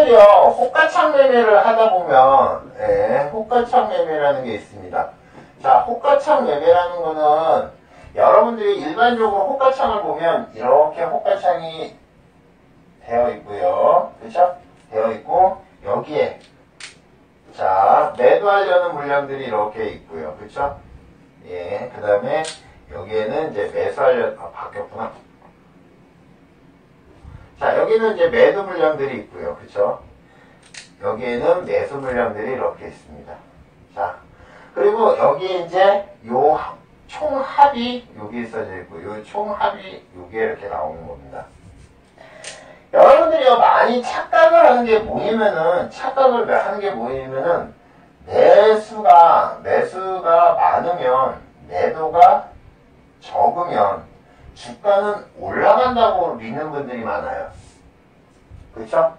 여러분들이요, 호가창 매매를 하다 보면, 호가창 매매라는 게 있습니다. 자, 호가창 매매라는 거는, 여러분들이 일반적으로 호가창을 보면, 이렇게 호가창이 되어 있고요. 그쵸? 되어 있고, 여기에, 자, 매도하려는 물량들이 이렇게 있고요. 그쵸? 예, 그 다음에, 여기에는 이제 매수하려는, 바뀌었구나. 자, 여기는 이제 매도 물량들이 있고요. 그쵸? 여기에는 매수 물량들이 이렇게 있습니다. 자, 그리고 여기에 이제 요 총합이 여기 있어져 있고, 요 총합이 여기에 이렇게 나오는 겁니다. 여러분들이요, 많이 착각을 하는 게 뭐냐면은, 매수가 많으면, 매도가 적으면, 주가는 올라간다고 믿는 분들이 많아요. 그쵸?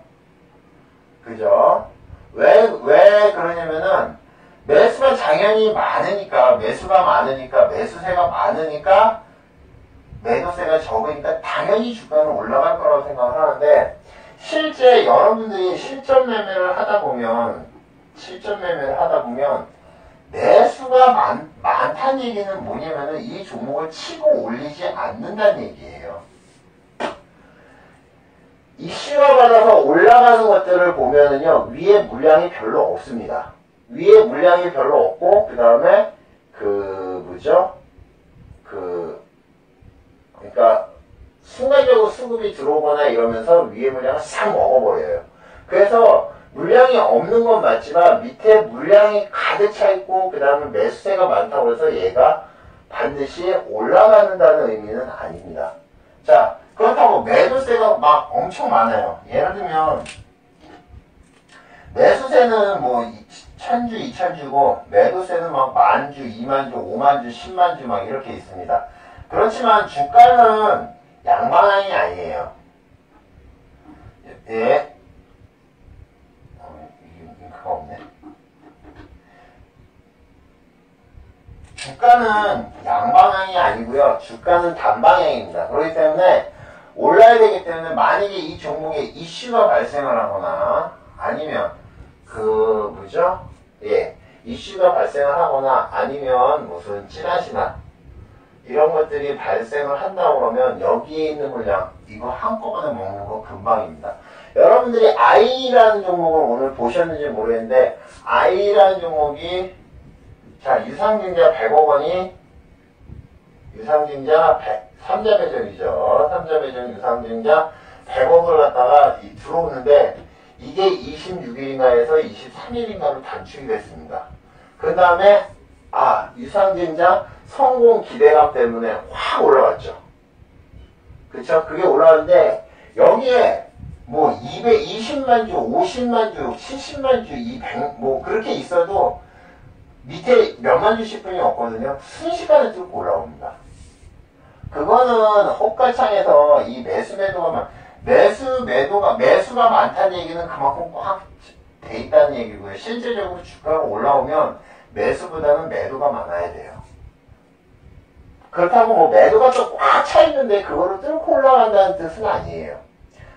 그죠? 왜 그러냐면은, 매수가 당연히 많으니까, 매수세가 많으니까, 매도세가 적으니까 당연히 주가는 올라갈 거라고 생각을 하는데, 실제 여러분들이 실전 매매를 하다 보면, 매수가 많다는 얘기는 뭐냐면은 이 종목을 치고 올리지 않는다는 얘기예요. 이슈가 받아서 올라가는 것들을 보면은요, 위에 물량이 별로 없습니다. 위에 물량이 별로 없고, 그 다음에, 그러니까, 순간적으로 수급이 들어오거나 이러면서 위에 물량을 싹 먹어버려요. 그래서, 물량이 없는 건 맞지만, 밑에 물량이 가득 차 있고, 그 다음에 매수세가 많다고 해서 얘가 반드시 올라가는다는 의미는 아닙니다. 자, 그렇다고 매도세가 막 엄청 많아요. 예를 들면, 매수세는 뭐 1000주, 2000주고 매도세는 막 10,000주, 20,000주, 50,000주, 100,000주 막 이렇게 있습니다. 그렇지만 주가는 양방향이 아니에요. 예. 잉크가 없네. 주가는 양방향이 아니고요. 주가는 단방향입니다. 그렇기 때문에 올라야 되기 때문에 만약에 이 종목에 이슈가 발생을 하거나 아니면 이슈가 발생을 하거나 아니면 무슨 찌라시나 이런 것들이 발생을 한다고 그러면 여기에 있는 물량 이거 한꺼번에 먹는 거 금방입니다. 여러분들이 I라는 종목을 오늘 보셨는지 모르겠는데 I라는 종목이 자 유상증자 100억 원이 유상증자 3자 배정이죠. 3자 배정 유상증자 100억을 갖다가 들어오는데 이게 26일인가에서 23일인가로 단축이 됐습니다. 그 다음에 유상증자 성공 기대감 때문에 확 올라갔죠. 그쵸? 그게 올라왔는데 여기에 뭐 220만 주, 50만 주, 70만 주, 200, 뭐 그렇게 있어도 밑에 몇만 주씩 뿐이 없거든요. 순식간에 뚫고 올라옵니다. 그거는 호가창에서 이 매수가 많다는 얘기는 그만큼 꽉 돼 있다는 얘기고요. 실제적으로 주가가 올라오면 매수보다는 매도가 많아야 돼요. 그렇다고 뭐 매도가 또 꽉 차 있는데 그거를 뚫고 올라간다는 뜻은 아니에요.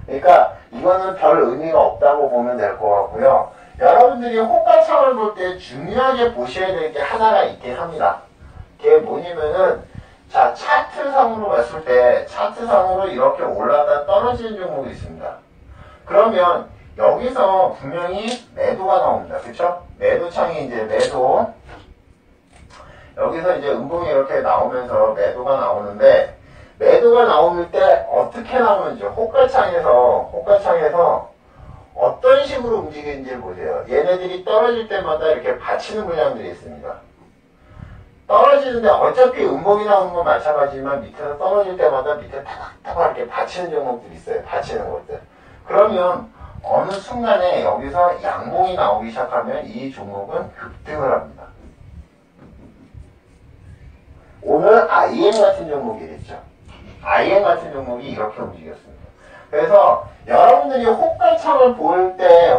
그러니까 이거는 별 의미가 없다고 보면 될 것 같고요. 여러분들이 호가창을 볼 때 중요하게 보셔야 될 게 하나가 있긴 합니다. 그게 뭐냐면은 자 차트상으로 봤을 때 차트상으로 이렇게 올라갔다 떨어지는 종목이 있습니다. 그러면 여기서 분명히 매도가 나옵니다. 그쵸? 매도창이 이제 여기서 이제 음봉이 이렇게 나오면서 매도가 나오는데 매도가 나올 때 어떻게 나오는지 호가창에서 어떤 식으로 움직이는지 보세요. 얘네들이 떨어질 때마다 이렇게 받치는 물량들이 있습니다. 떨어지는데 어차피 음봉이 나오는 건 마찬가지지만 밑에서 떨어질 때마다 밑에 타닥타닥 이렇게 받치는 종목들이 있어요. 받치는 것들. 그러면 어느 순간에 여기서 양봉이 나오기 시작하면 이 종목은 급등을 합니다. 오늘 IM 같은 종목이겠죠. IM 같은 종목이 이렇게 움직였습니다. 그래서 여러분들이 호가창을 볼 때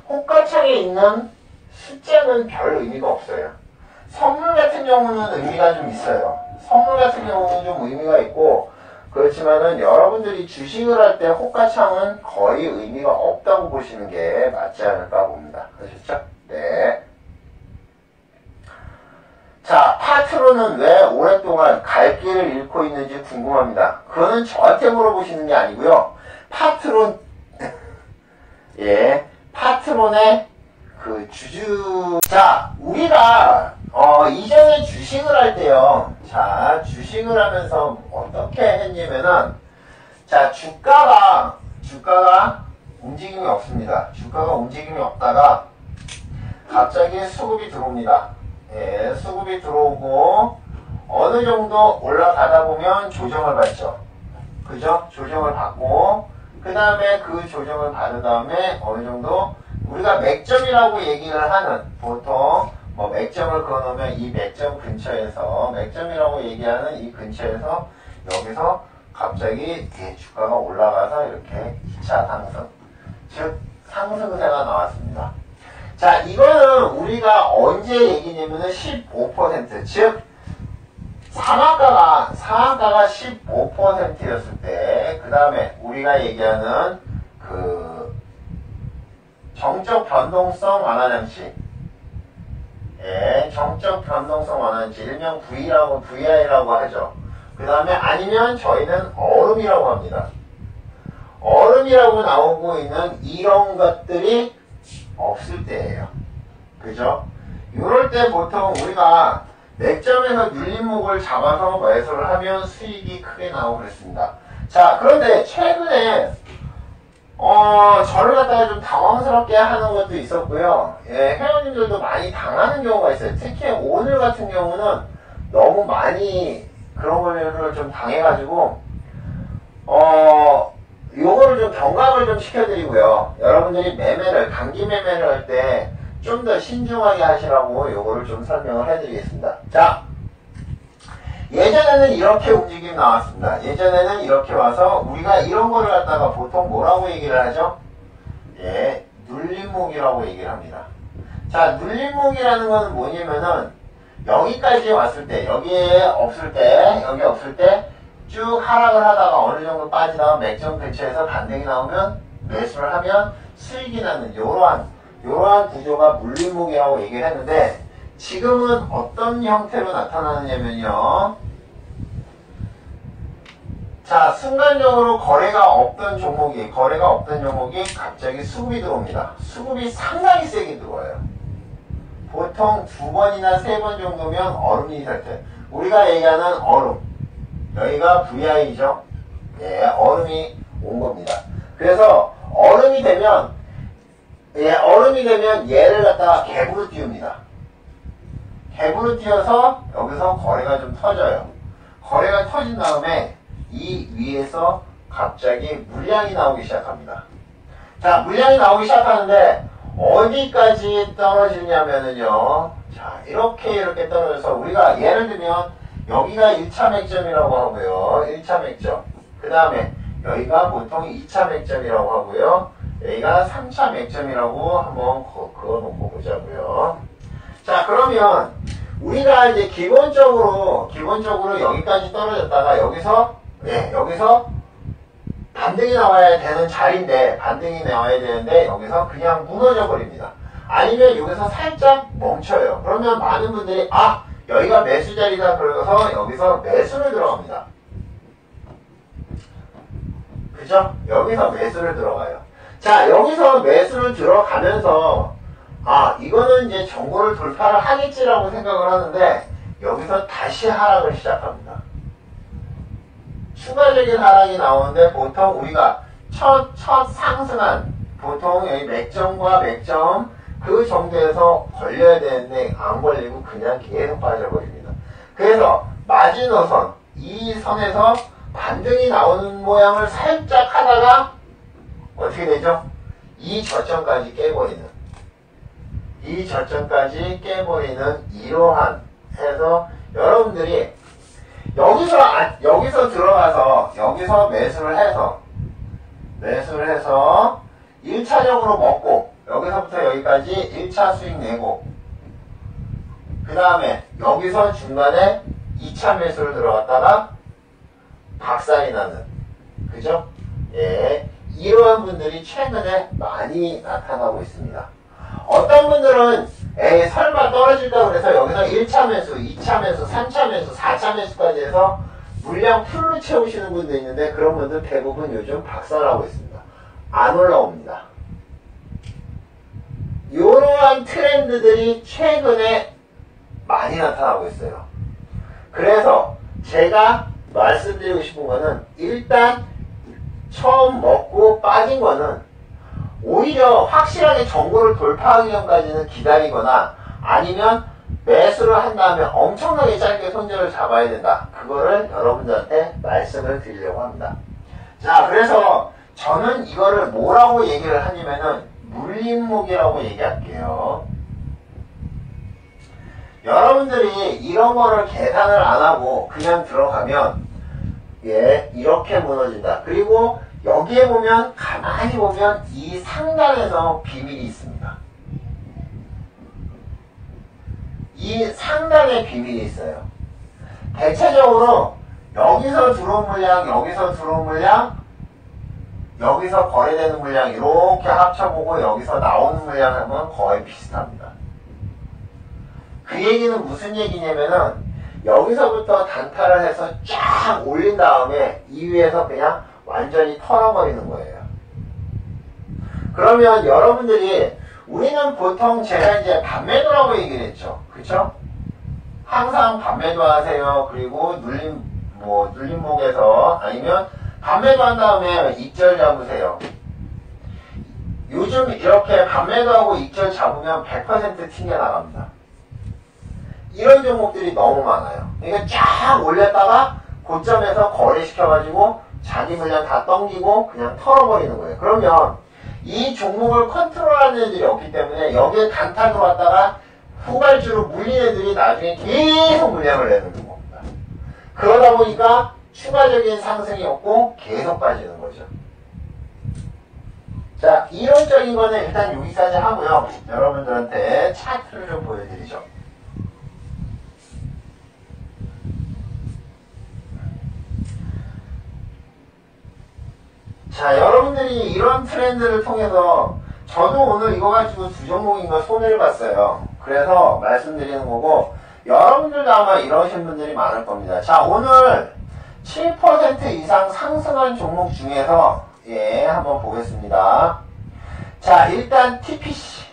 호가창에 있는 숫자는 별 의미가 없어요. 선물 같은 경우는 의미가 좀 있어요. 선물 같은 경우는 좀 의미가 있고 그렇지만은 여러분들이 주식을 할 때 호가창은 거의 의미가 없다고 보시는 게 맞지 않을까 봅니다. 아셨죠? 네. 자, 파트로는 왜 오랫동안 갈 길을 잃고 있는지 궁금합니다. 그거는 저한테 물어보시는 게 아니고요. 파트론, 예, 파트론의 그 자, 우리가, 이전에 주식을 할 때요. 자, 주식을 하면서 어떻게 했냐면은, 자, 주가가 움직임이 없습니다. 주가가 움직임이 없다가, 갑자기 수급이 들어옵니다. 예, 수급이 들어오고, 어느 정도 올라가다 보면 조정을 받죠. 그죠? 조정을 받고, 그 다음에 그 조정을 받은 다음에 어느 정도 우리가 맥점이라고 얘기를 하는, 보통 뭐 맥점을 그어놓으면 이 맥점 근처에서, 맥점이라고 얘기하는 이 근처에서 여기서 갑자기 주가가 올라가서 이렇게 2차 상승, 즉 상승세가 나왔습니다. 자, 이거는 우리가 언제 얘기냐면은 15%, 즉 상한가가 15%였을 때, 그 다음에 우리가 얘기하는 그 정적 변동성 완화 장치, 예, 정적 변동성 완화 장치, 일명 VI라고 하죠. 그 다음에 아니면 저희는 얼음이라고 합니다. 얼음이라고 나오고 있는 이런 것들이 없을 때예요. 그죠? 이럴 때 보통 우리가 맥점에서 눌림목을 잡아서 매수를 하면 수익이 크게 나오고 그랬습니다. 자, 그런데 최근에 저를 갖다가 좀 당황스럽게 하는 것도 있었고요. 예, 회원님들도 많이 당하는 경우가 있어요. 특히 오늘 같은 경우는 너무 많이 그런 거를 좀 당해가지고 요거를 좀 경감을 좀 시켜드리고요. 여러분들이 단기 매매를 할 때 좀 더 신중하게 하시라고 요거를 좀 설명을 해드리겠습니다. 자, 예전에는 이렇게 움직임이 나왔습니다. 예전에는 이렇게 와서 우리가 이런 거를 갖다가 보통 뭐라고 얘기를 하죠? 예, 눌림목이라고 얘기를 합니다. 자, 눌림목이라는 거는 뭐냐면은 여기까지 왔을 때, 여기 없을 때 쭉 하락을 하다가 어느 정도 빠지다가 맥점 근처에서 반등이 나오면 매수를 하면 수익이 나는 이러한 구조가 물림목이라고 얘기를 했는데, 지금은 어떤 형태로 나타나느냐면요. 자, 순간적으로 거래가 없던 종목이 갑자기 수급이 들어옵니다. 수급이 상당히 세게 들어와요. 보통 2번이나 3번 정도면 얼음이 될 때, 우리가 얘기하는 얼음, 여기가 VI죠. 예, 얼음이 온 겁니다. 그래서 얼음이 되면 얘를 갖다가 갭으로 띄웁니다. 갭으로 띄워서 여기서 거래가 좀 터져요. 거래가 터진 다음에 이 위에서 갑자기 물량이 나오기 시작합니다. 자, 물량이 나오기 시작하는데 어디까지 떨어지냐면은요. 자, 이렇게 떨어져서 우리가 예를 들면 여기가 1차 맥점이라고 하고요. 1차 맥점. 그 다음에 여기가 보통 2차 맥점이라고 하고요. 여기가 3차 맥점이라고 한번 그어놓고 보자고요. 자, 그러면 우리가 이제 기본적으로 여기까지 떨어졌다가 여기서 반등이 나와야 되는 자리인데, 반등이 나와야 되는데 여기서 그냥 무너져 버립니다. 아니면 여기서 살짝 멈춰요. 그러면 많은 분들이 여기가 매수 자리다 그러고서 여기서 매수를 들어갑니다. 그죠? 여기서 매수를 들어가요. 자, 여기서 매수를 들어가면서 이거는 이제 정고를 돌파를 하겠지라고 생각을 하는데 여기서 다시 하락을 시작합니다. 추가적인 하락이 나오는데 보통 우리가 첫 상승한 보통 여기 맥점과 맥점 그 정도에서 걸려야 되는데 안 걸리고 그냥 계속 빠져버립니다. 그래서 마지노선 이 선에서 반등이 나오는 모양을 살짝 하다가 어떻게 되죠? 이 저점까지 깨버리는 이러한 해서 여러분들이 여기서 들어가서 여기서 매수를 해서 1차적으로 먹고 여기서부터 여기까지 1차 수익 내고 그 다음에 여기서 중간에 2차 매수를 들어갔다가 박살이 나는, 그죠? 예, 이러한 분들이 최근에 많이 나타나고 있습니다. 어떤 분들은 에이 설마 떨어질까 그래서 여기서 1차 매수, 2차 매수, 3차 매수, 4차 매수까지 해서 물량 풀로 채우시는 분도 있는데 그런 분들 대부분 요즘 박살나고 있습니다. 안 올라옵니다. 이러한 트렌드들이 최근에 많이 나타나고 있어요. 그래서 제가 말씀드리고 싶은 거는 일단 처음 먹고 빠진 거는 오히려 확실하게 정보를 돌파하기 전까지는 기다리거나 아니면 매수를 한 다음에 엄청나게 짧게 손절을 잡아야 된다. 그거를 여러분들한테 말씀을 드리려고 합니다. 자, 그래서 저는 이거를 뭐라고 얘기를 하냐면은 물림목이라고 얘기할게요. 여러분들이 이런 거를 계산을 안 하고 그냥 들어가면 예, 이렇게 무너진다. 그리고 여기에 보면 가만히 보면 이 상단에서 비밀이 있습니다. 이 상단에 비밀이 있어요. 대체적으로 여기서 들어온 물량, 여기서 들어온 물량, 여기서 거래되는 물량 이렇게 합쳐보고 여기서 나오는 물량 하면 거의 비슷합니다. 그 얘기는 무슨 얘기냐면은 여기서부터 단타를 해서 쫙 올린 다음에 이 위에서 그냥 완전히 털어버리는 거예요. 그러면 여러분들이 우리는 보통 제가 이제 반매도라고 얘기를 했죠. 그쵸? 항상 반매도 하세요. 그리고 눌림목에서 아니면 반매도 한 다음에 익절 잡으세요. 요즘 이렇게 반매도하고 익절 잡으면 100% 튕겨나갑니다. 이런 종목들이 너무 많아요. 그러니까 쫙 올렸다가 고점에서 거래시켜가지고 자기 물량 다 던기고 그냥 털어버리는 거예요. 그러면 이 종목을 컨트롤하는 애들이 없기 때문에 여기에 단타 들어왔다가 후발주로 물린 애들이 나중에 계속 물량을 내는 겁니다. 그러다 보니까 추가적인 상승이 없고 계속 빠지는 거죠. 자, 이론적인 거는 일단 여기까지 하고요. 여러분들한테 차트를 좀 보여드리죠. 자, 여러분들이 이런 트렌드를 통해서 저도 오늘 이거 가지고 두 종목인가 손해를 봤어요. 그래서 말씀드리는 거고 여러분들도 아마 이러신 분들이 많을 겁니다. 자, 오늘 7% 이상 상승한 종목 중에서 예, 한번 보겠습니다. 자, 일단 TPC.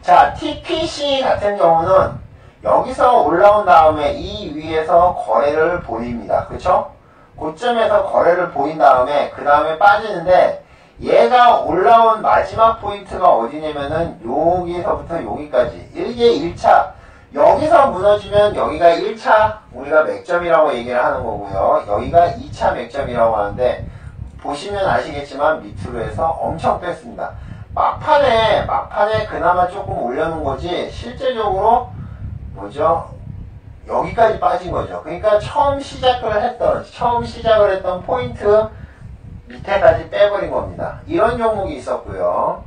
자, TPC 같은 경우는 여기서 올라온 다음에 이 위에서 거래를 보입니다. 그쵸? 고점에서 거래를 보인 다음에 그 다음에 빠지는데 얘가 올라온 마지막 포인트가 어디냐면은 여기서부터 여기까지 이게 1차 여기서 무너지면 여기가 1차 우리가 맥점이라고 얘기를 하는 거고요. 여기가 2차 맥점이라고 하는데 보시면 아시겠지만 밑으로 해서 엄청 뺐습니다. 막판에 그나마 조금 올려놓은 거지 실제적으로 뭐죠? 여기까지 빠진 거죠. 그러니까 처음 시작을 했던 포인트 밑에까지 빼버린 겁니다. 이런 종목이 있었고요.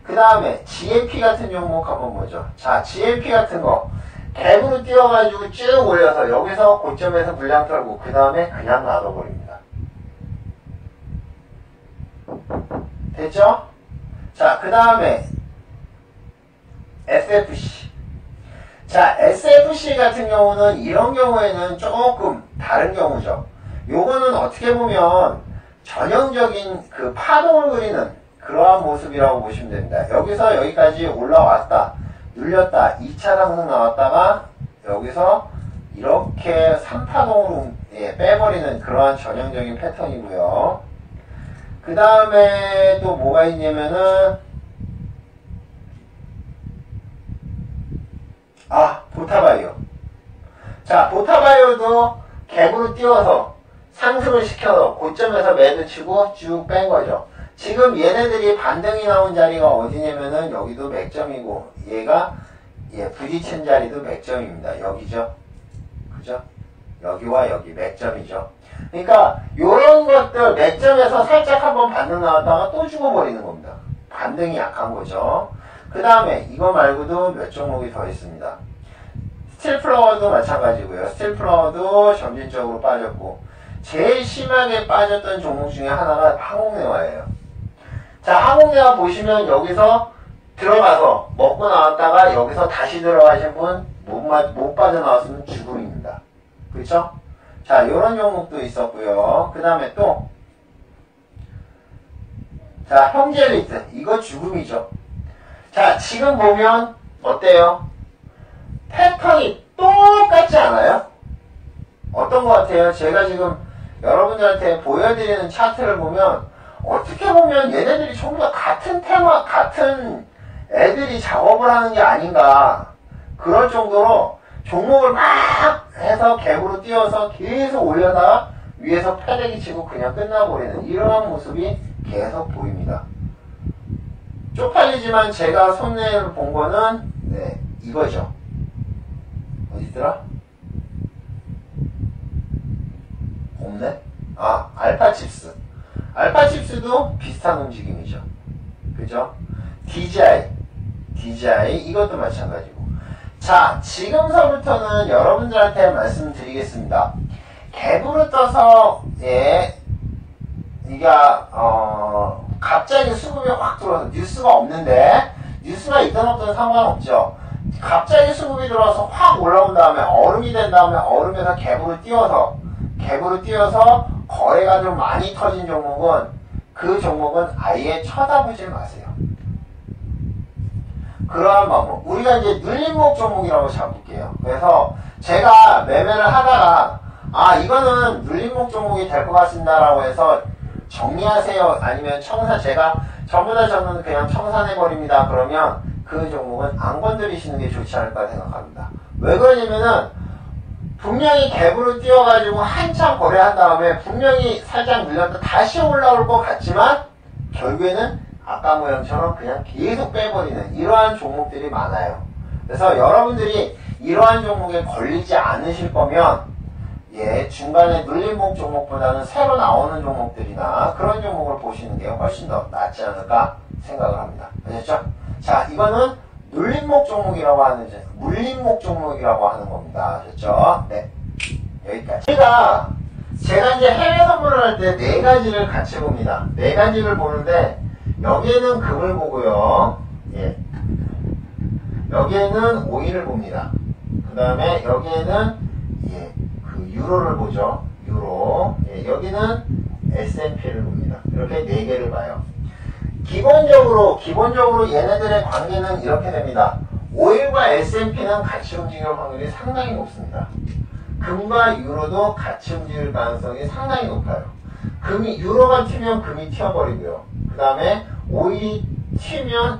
그 다음에 GMP 같은 종목 한번 보죠. 자, GMP 같은 거 갭으로 뛰어가지고 쭉 올려서 여기서 고점에서 물량 털고 그 다음에 그냥 놔둬버립니다. 됐죠? 자, 그 다음에 SFC. 자, SFC 같은 경우는 이런 경우에는 조금 다른 경우죠. 요거는 어떻게 보면 전형적인 그 파동을 그리는 그러한 모습이라고 보시면 됩니다. 여기서 여기까지 올라왔다, 눌렸다, 2차 상승 나왔다가 여기서 이렇게 3파동으로 예, 빼버리는 그러한 전형적인 패턴이고요. 그 다음에 또 뭐가 있냐면은 보타바이오. 자, 보타바이오도 갭으로 띄워서 상승을 시켜서 고점에서 매도 치고 쭉 뺀 거죠. 지금 얘네들이 반등이 나온 자리가 어디냐면은 여기도 맥점이고 얘가 예, 부딪힌 자리도 맥점입니다. 여기죠. 그죠? 여기와 여기 맥점이죠. 그러니까 요런 것들 맥점에서 살짝 한번 반등 나왔다가 또 죽어버리는 겁니다. 반등이 약한 거죠. 그 다음에 이거 말고도 몇 종목이 더 있습니다. 스틸플라워도 마찬가지고요. 스틸플라워도 점진적으로 빠졌고 제일 심하게 빠졌던 종목 중에 하나가 항공내화예요. 자, 항공내화 보시면 여기서 들어가서 먹고 나왔다가 여기서 다시 들어가신 분 못 빠져나왔으면 죽음입니다. 그렇죠? 자, 요런 종목도 있었고요. 그 다음에 또 자, 형제리트. 이거 죽음이죠. 자, 지금 보면 어때요? 패턴이 똑같지 않아요? 어떤 것 같아요? 제가 지금 여러분들한테 보여드리는 차트를 보면 어떻게 보면 얘네들이 전부 다 같은 테마, 같은 애들이 작업을 하는 게 아닌가. 그럴 정도로 종목을 막 해서 갭으로 띄워서 계속 올려다가 위에서 패대기 치고 그냥 끝나버리는 이러한 모습이 계속 보입니다. 쪽팔리지만 제가 손해를 본 거는 네, 이거죠. 어디더라? 없네? 아, 알파칩스. 알파칩스도 비슷한 움직임이죠. 그죠? DJI 이것도 마찬가지고. 자, 지금서부터는 여러분들한테 말씀드리겠습니다. 갭으로 떠서 예, 이게 갑자기 수급이 확 들어와서 뉴스가 없는데 뉴스가 있든 없든 상관없죠. 갑자기 수급이 들어와서 확 올라온 다음에 얼음이 된 다음에 얼음에서 갭으로 띄워서 거래가 좀 많이 터진 종목은 그 종목은 아예 쳐다보지 마세요. 그러한 방법. 우리가 이제 눌림목 종목이라고 잡을게요. 그래서 제가 매매를 하다가 아, 이거는 눌림목 종목이 될 것 같습니다라고 해서 정리하세요. 아니면 제가 전부 다 저는 그냥 청산해버립니다. 그러면 그 종목은 안 건드리시는 게 좋지 않을까 생각합니다. 왜 그러냐면은 분명히 갭으로 띄워가지고 한참 거래한 다음에 분명히 살짝 눌렸다 다시 올라올 것 같지만 결국에는 아까 모양처럼 그냥 계속 빼버리는 이러한 종목들이 많아요. 그래서 여러분들이 이러한 종목에 걸리지 않으실 거면 예, 중간에 눌림목 종목보다는 새로 나오는 종목들이나 그런 종목을 보시는 게 훨씬 더 낫지 않을까 생각을 합니다. 아셨죠? 자, 이거는 눌림목 종목이라고 하는, 물림목 종목이라고 하는 겁니다. 아셨죠? 네. 여기까지. 제가 이제 해외 선물을 할 때 네 가지를 같이 봅니다. 네 가지를 보는데, 여기에는 금을 보고요. 예. 여기에는 오일을 봅니다. 그 다음에 여기에는, 예, 그 유로를 보죠. 유로. 예, 여기는 S&P를 봅니다. 이렇게 네 개를 봐요. 기본적으로 얘네들의 관계는 이렇게 됩니다. 오일과 S&P는 같이 움직일 확률이 상당히 높습니다. 금과 유로도 같이 움직일 가능성이 상당히 높아요. 유로가 튀면 금이 튀어버리고요. 그 다음에 오일이 튀면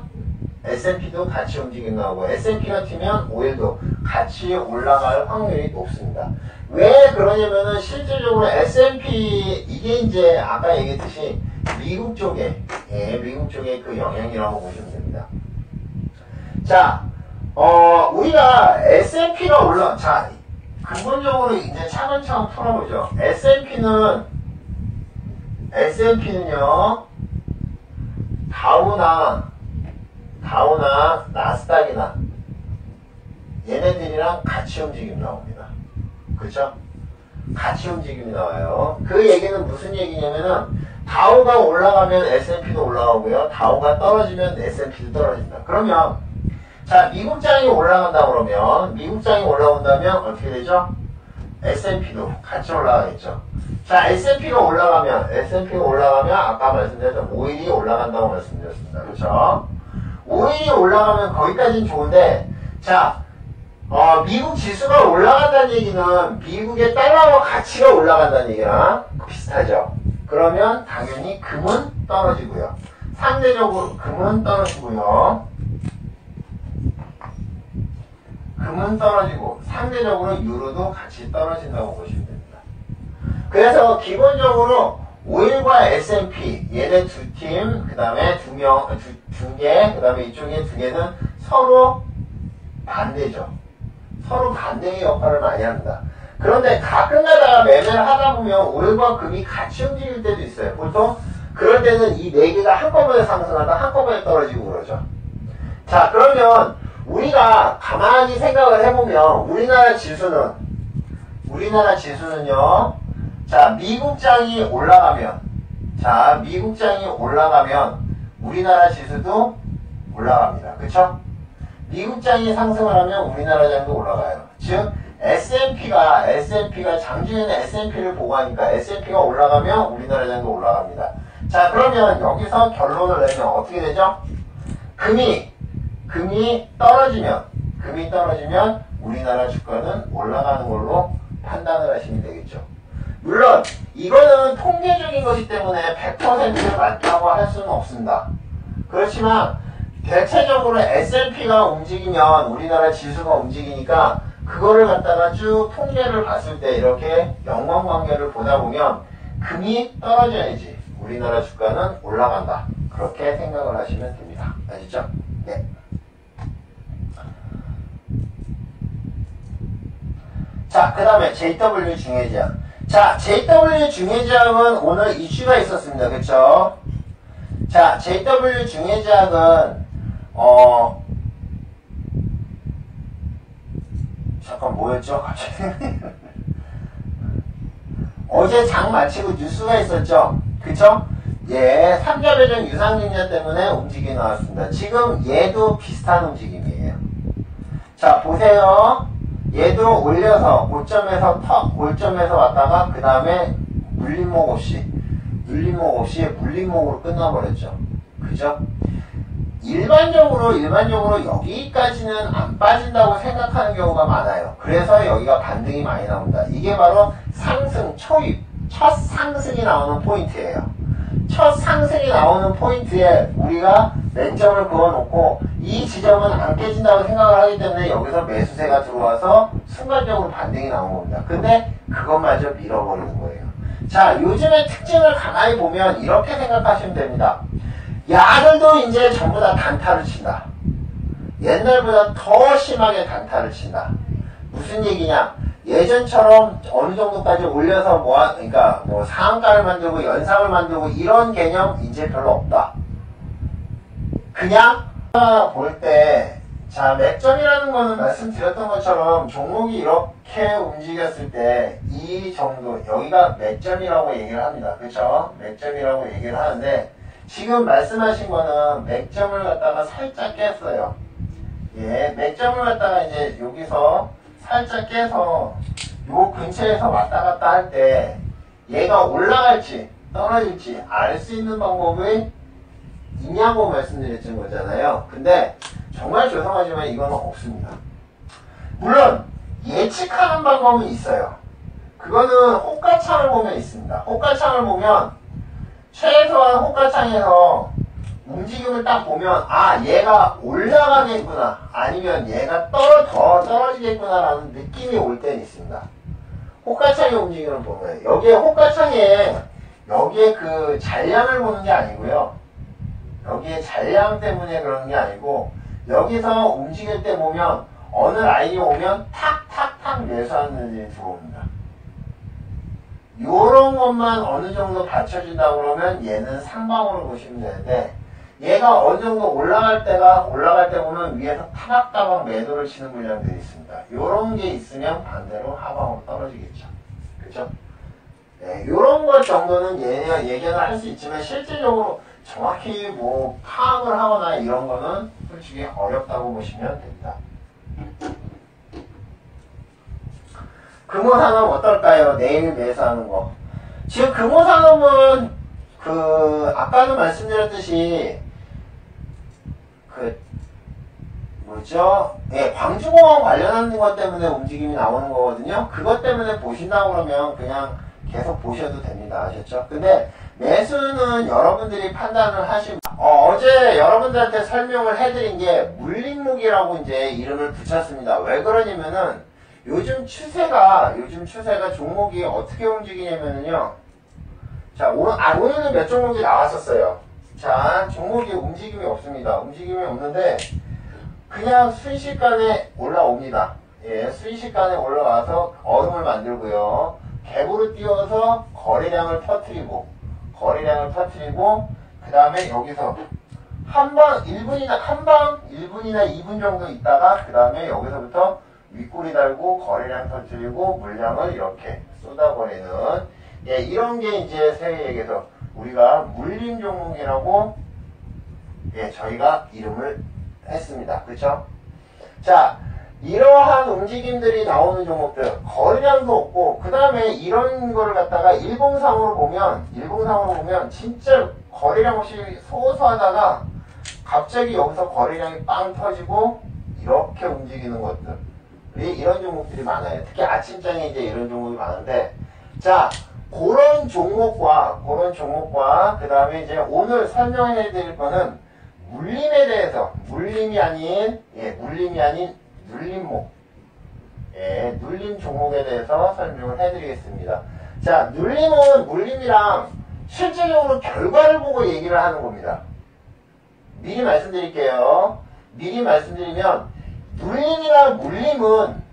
S&P도 같이 움직인다 하고 S&P가 튀면 오일도 같이 올라갈 확률이 높습니다. 왜 그러냐면은 실질적으로 S&P 이게 이제 아까 얘기했듯이 미국 쪽에 그 영향이라고 보시면 됩니다. 자, 우리가 S&P가 자, 근본적으로 이제 차근차근 풀어보죠. S&P는요, 다우나 나스닥이나 얘네들이랑 같이 움직임 나옵니다. 그쵸? 같이 움직임이 나와요. 그 얘기는 무슨 얘기냐면은 다우가 올라가면 S&P도 올라가고요. 다우가 떨어지면 S&P도 떨어진다. 그러면 자, 미국장이 올라간다 그러면 미국장이 올라온다면 어떻게 되죠? S&P도 같이 올라가겠죠. 자, S&P가 올라가면 아까 말씀드렸던 오일이 올라간다고 말씀드렸습니다. 그렇죠? 오일이 올라가면 거기까지는 좋은데 자, 미국 지수가 올라간다는 얘기는 미국의 달러와 가치가 올라간다는 얘기랑 비슷하죠. 그러면 당연히 금은 떨어지고요. 상대적으로 금은 떨어지고 상대적으로 유로도 같이 떨어진다고 보시면 됩니다. 그래서 기본적으로 오일과 S&P 얘네 두 팀, 그 다음에 두 개, 그 다음에 이쪽에 두 개는 서로 반대죠. 서로 반대의 역할을 많이 합니다. 그런데 가끔 가다가 매매를 하다 보면 오일과 금이 같이 움직일 때도 있어요. 보통 그럴 때는 이 네 개가 한꺼번에 상승하다 한꺼번에 떨어지고 그러죠. 자, 그러면 우리가 가만히 생각을 해보면 우리나라 지수는요 자, 미국장이 올라가면, 자, 미국장이 올라가면 우리나라 지수도 올라갑니다. 그쵸? 미국장이 상승을 하면 우리나라 장도 올라가요. 즉, S&P가 장중에는 S&P를 보고 하니까 S&P가 올라가면 우리나라 장도 올라갑니다. 자, 그러면 여기서 결론을 내면 어떻게 되죠? 금이 떨어지면 우리나라 주가는 올라가는 걸로 판단을 하시면 되겠죠. 물론 이거는 통계적인 것이기 때문에 100% 맞다고 할 수는 없습니다. 그렇지만 대체적으로 S&P가 움직이면 우리나라 지수가 움직이니까 그거를 갖다가 쭉 통계를 봤을 때 이렇게 연관관계를 보다 보면 금이 떨어져야지 우리나라 주가는 올라간다. 그렇게 생각을 하시면 됩니다. 아시죠? 네. 자, 그 다음에 JW 중해지학. 자, JW 중해지학은 오늘 이슈가 있었습니다. 그쵸? 자, JW 중해지학은 잠깐 뭐였죠? 갑자기 어제 장 마치고 뉴스가 있었죠? 그쵸? 예, 3자 배정 유상증자 때문에 움직임이 나왔습니다. 지금 얘도 비슷한 움직임이에요. 자, 보세요. 얘도 올려서 고점에서 왔다가 그 다음에 물림목 없이 물림목으로 끝나버렸죠. 그죠? 일반적으로 여기까지는 안 빠진다고 생각하는 경우가 많아요. 그래서 여기가 반등이 많이 나온다. 이게 바로 상승 초입, 첫 상승이 나오는 포인트예요. 첫 상승이 나오는 포인트에 우리가 맨점을 그어놓고 이 지점은 안 깨진다고 생각을 하기 때문에 여기서 매수세가 들어와서 순간적으로 반등이 나온 겁니다. 근데 그것마저 밀어버리는 거예요. 자, 요즘의 특징을 가만히 보면 이렇게 생각하시면 됩니다. 야들도 이제 전부 다 단타를 친다. 옛날보다 더 심하게 단타를 친다. 무슨 얘기냐? 예전처럼 어느 정도까지 올려서 그러니까 상한가를 만들고 연상을 만들고 이런 개념 이제 별로 없다. 그냥 볼 때, 자, 맥점이라는 거는 말씀드렸던 것처럼 종목이 이렇게 움직였을 때 이 정도, 여기가 맥점이라고 얘기를 합니다. 그쵸? 맥점이라고 얘기를 하는데 지금 말씀하신 거는 맥점을 갖다가 살짝 깼어요. 예, 맥점을 갖다가 이제 여기서 살짝 깨서 요 근처에서 왔다 갔다 할 때 얘가 올라갈지 떨어질지 알 수 있는 방법이 있냐고 말씀드렸던 거잖아요. 근데 정말 죄송하지만 이거는 없습니다. 물론 예측하는 방법은 있어요. 그거는 호가창을 보면 있습니다. 호가창을 보면 최소한 호가창에서 움직임을 딱 보면 얘가 올라가겠구나 아니면 얘가 더 떨어지겠구나 라는 느낌이 올 때는 있습니다. 호가창의 움직임을 보면 여기에 호가창에 여기에 그 잔량을 보는 게 아니고요. 여기에 잔량 때문에 그러는 게 아니고 여기서 움직일 때 보면 어느 라인이 오면 탁탁탁 매수하는 일이 들어옵니다. 요런 것만 어느 정도 받쳐준다 그러면 얘는 상방으로 보시면 되는데 얘가 어느 정도 올라갈 때 보면 위에서 타박타박 매도를 치는 물량들이 있습니다. 요런 게 있으면 반대로 하방으로 떨어지겠죠. 그죠? 네, 요런 것 정도는 예견을 할 수 있지만 실질적으로 정확히 파악을 하거나 이런 거는 솔직히 어렵다고 보시면 됩니다. 금호산업 어떨까요? 내일 매수하는 거. 지금 금호산업은 아까도 말씀드렸듯이 광주공항 관련하는 것 때문에 움직임이 나오는 거거든요. 그것 때문에 보신다고 그러면 그냥 계속 보셔도 됩니다. 아셨죠? 근데 매수는 여러분들이 판단을 하시면 어제 여러분들한테 설명을 해드린 게 물림목이라고 이제 이름을 붙였습니다. 왜 그러냐면은 요즘 추세가 종목이 어떻게 움직이냐면요. 자, 오늘은 몇 종목이 나왔었어요. 자, 종목이 움직임이 없습니다. 움직임이 없는데 그냥 순식간에 올라옵니다. 예, 순식간에 올라와서 얼음을 만들고요. 갭으로 띄워서 거래량을 터뜨리고 그 다음에 여기서 한 방 1분이나 2분 정도 있다가 그 다음에 여기서부터 윗꼬리 달고 거래량 터뜨리고 물량을 이렇게 쏟아버리는 예, 이런 게 이제 세계에서 우리가 물림 종목이라고 예, 저희가 이름을 했습니다. 그쵸? 자, 이러한 움직임들이 나오는 종목들, 거래량도 없고, 그 다음에 이런 거를 갖다가 일봉상으로 보면, 진짜 거래량 없이 소소하다가, 갑자기 여기서 거래량이 빵 터지고, 이렇게 움직이는 것들. 이런 종목들이 많아요. 특히 아침장에 이제 이런 종목이 많은데, 자, 그런 종목과, 그 다음에 이제 오늘 설명해 드릴 거는, 물림에 대해서, 물림이 아닌 눌림목, 예, 눌림 종목에 대해서 설명을 해드리겠습니다. 자, 눌림은 물림이랑 실질적으로 결과를 보고 얘기를 하는 겁니다. 미리 말씀드릴게요. 미리 말씀드리면 눌림이랑 물림은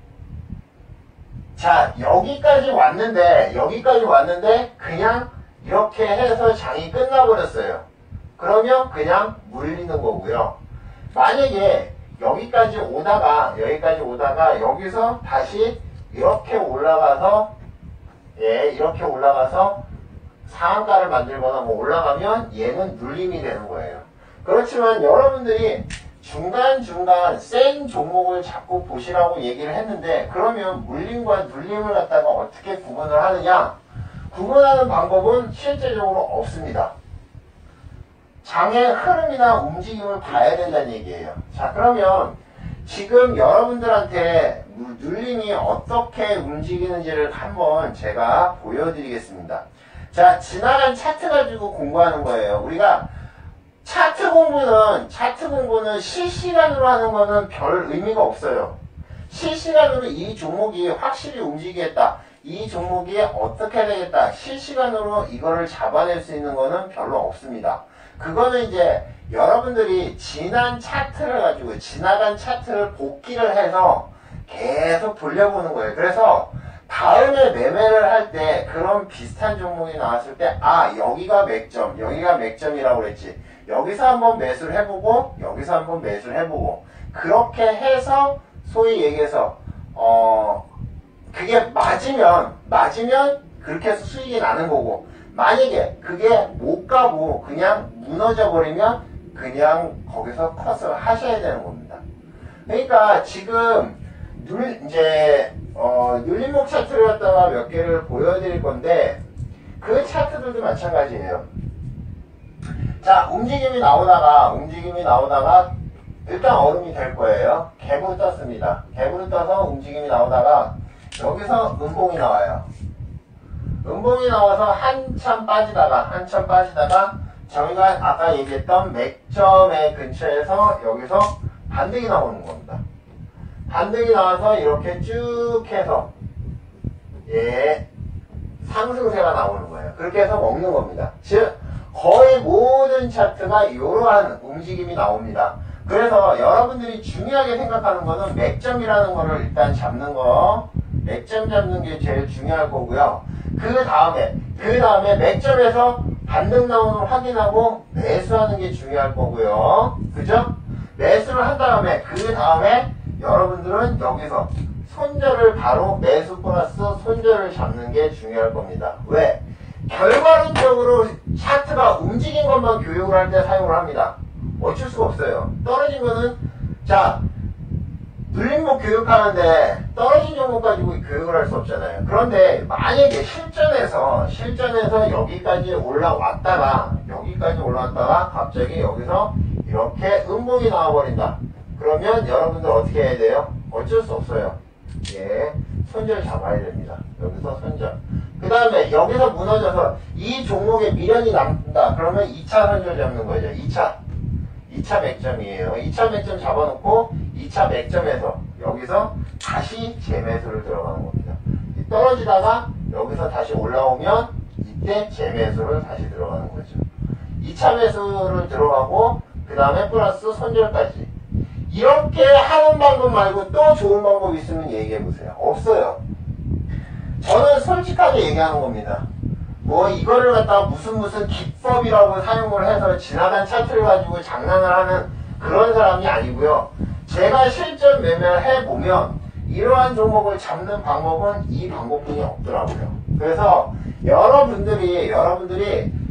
자, 여기까지 왔는데 그냥 이렇게 해서 장이 끝나버렸어요. 그러면 그냥 물리는 거고요. 만약에 여기까지 오다가 여기서 다시 이렇게 올라가서 이렇게 올라가서 상한가를 만들거나 뭐 올라가면 얘는 눌림이 되는 거예요. 그렇지만 여러분들이 중간중간 센 종목을 자꾸 보시라고 얘기를 했는데 그러면 물림과 눌림을 갖다가 어떻게 구분을 하느냐? 구분하는 방법은 실제적으로 없습니다. 장의 흐름이나 움직임을 봐야 된다는 얘기예요. 자, 그러면 지금 여러분들한테 눌림이 어떻게 움직이는지를 한번 제가 보여드리겠습니다. 자, 지나간 차트 가지고 공부하는 거예요. 우리가 차트 공부는 실시간으로 하는 거는 별 의미가 없어요. 실시간으로 이 종목이 확실히 움직이겠다. 이 종목이 어떻게 되겠다. 실시간으로 이거를 잡아낼 수 있는 거는 별로 없습니다. 그거는 이제 여러분들이 지나간 차트를 복기를 해서 계속 돌려보는 거예요. 그래서 다음에 매매를 할 때 그런 비슷한 종목이 나왔을 때 여기가 맥점이라고 그랬지. 여기서 한번 매수를 해보고 여기서 한번 매수를 해보고 그렇게 해서 소위 얘기해서 그게 맞으면 그렇게 해서 수익이 나는 거고 만약에 그게 못 가고 그냥 무너져 버리면 그냥 거기서 컷을 하셔야 되는 겁니다. 그러니까 지금 눌림목 차트를 갖다가 몇 개를 보여드릴 건데 그 차트들도 마찬가지예요. 자, 움직임이 나오다가 일단 얼음이 될 거예요. 갭으로 떴습니다. 갭으로 떠서 움직임이 나오다가 여기서 음봉이 나와요. 음봉이 나와서 한참 빠지다가 저희가 아까 얘기했던 맥점의 근처에서 여기서 반등이 나오는 겁니다. 반등이 나와서 이렇게 쭉 해서 상승세가 나오는 거예요. 그렇게 해서 먹는 겁니다. 즉 거의 모든 차트가 이러한 움직임이 나옵니다. 그래서 여러분들이 중요하게 생각하는 거는 맥점이라는 거를 일단 잡는 거, 맥점 잡는 게 제일 중요할 거고요. 그 다음에 맥점에서 반등 나오는 걸 확인하고 매수하는 게 중요할 거고요. 그죠? 매수를 한 다음에 그 다음에 여러분들은 여기서 손절을 바로 매수 플러스 손절을 잡는 게 중요할 겁니다. 왜? 결과론적으로 차트가 움직인 것만 교육을 할 때 사용을 합니다. 어쩔 수가 없어요. 떨어진 거는 자 눌림목 교육하는데 떨어진 종목 가지고 교육을 할 수 없잖아요. 그런데 만약에 실전에서 여기까지 올라왔다가 갑자기 여기서 이렇게 음봉이 나와버린다. 그러면 여러분들 어떻게 해야 돼요? 어쩔 수 없어요. 손절 잡아야 됩니다. 여기서 손절. 그 다음에 여기서 무너져서 이 종목에 미련이 남는다. 그러면 2차 손절 잡는 거죠. 2차 맥점이에요. 2차 맥점 잡아놓고 2차 맥점에서 여기서 다시 재매수를 들어가는 겁니다. 떨어지다가 여기서 다시 올라오면 이때 재매수를 다시 들어가는 거죠. 2차 매수를 들어가고 그 다음에 플러스 손절까지. 이렇게 하는 방법 말고 또 좋은 방법이 있으면 얘기해보세요. 없어요. 저는 솔직하게 얘기하는 겁니다. 뭐 이거를 갖다가 무슨 기법이라고 사용을 해서 지나간 차트를 가지고 장난을 하는 그런 사람이 아니고요. 제가 실전 매매를 해보면 이러한 종목을 잡는 방법은 이 방법뿐이 없더라고요. 그래서 여러분들이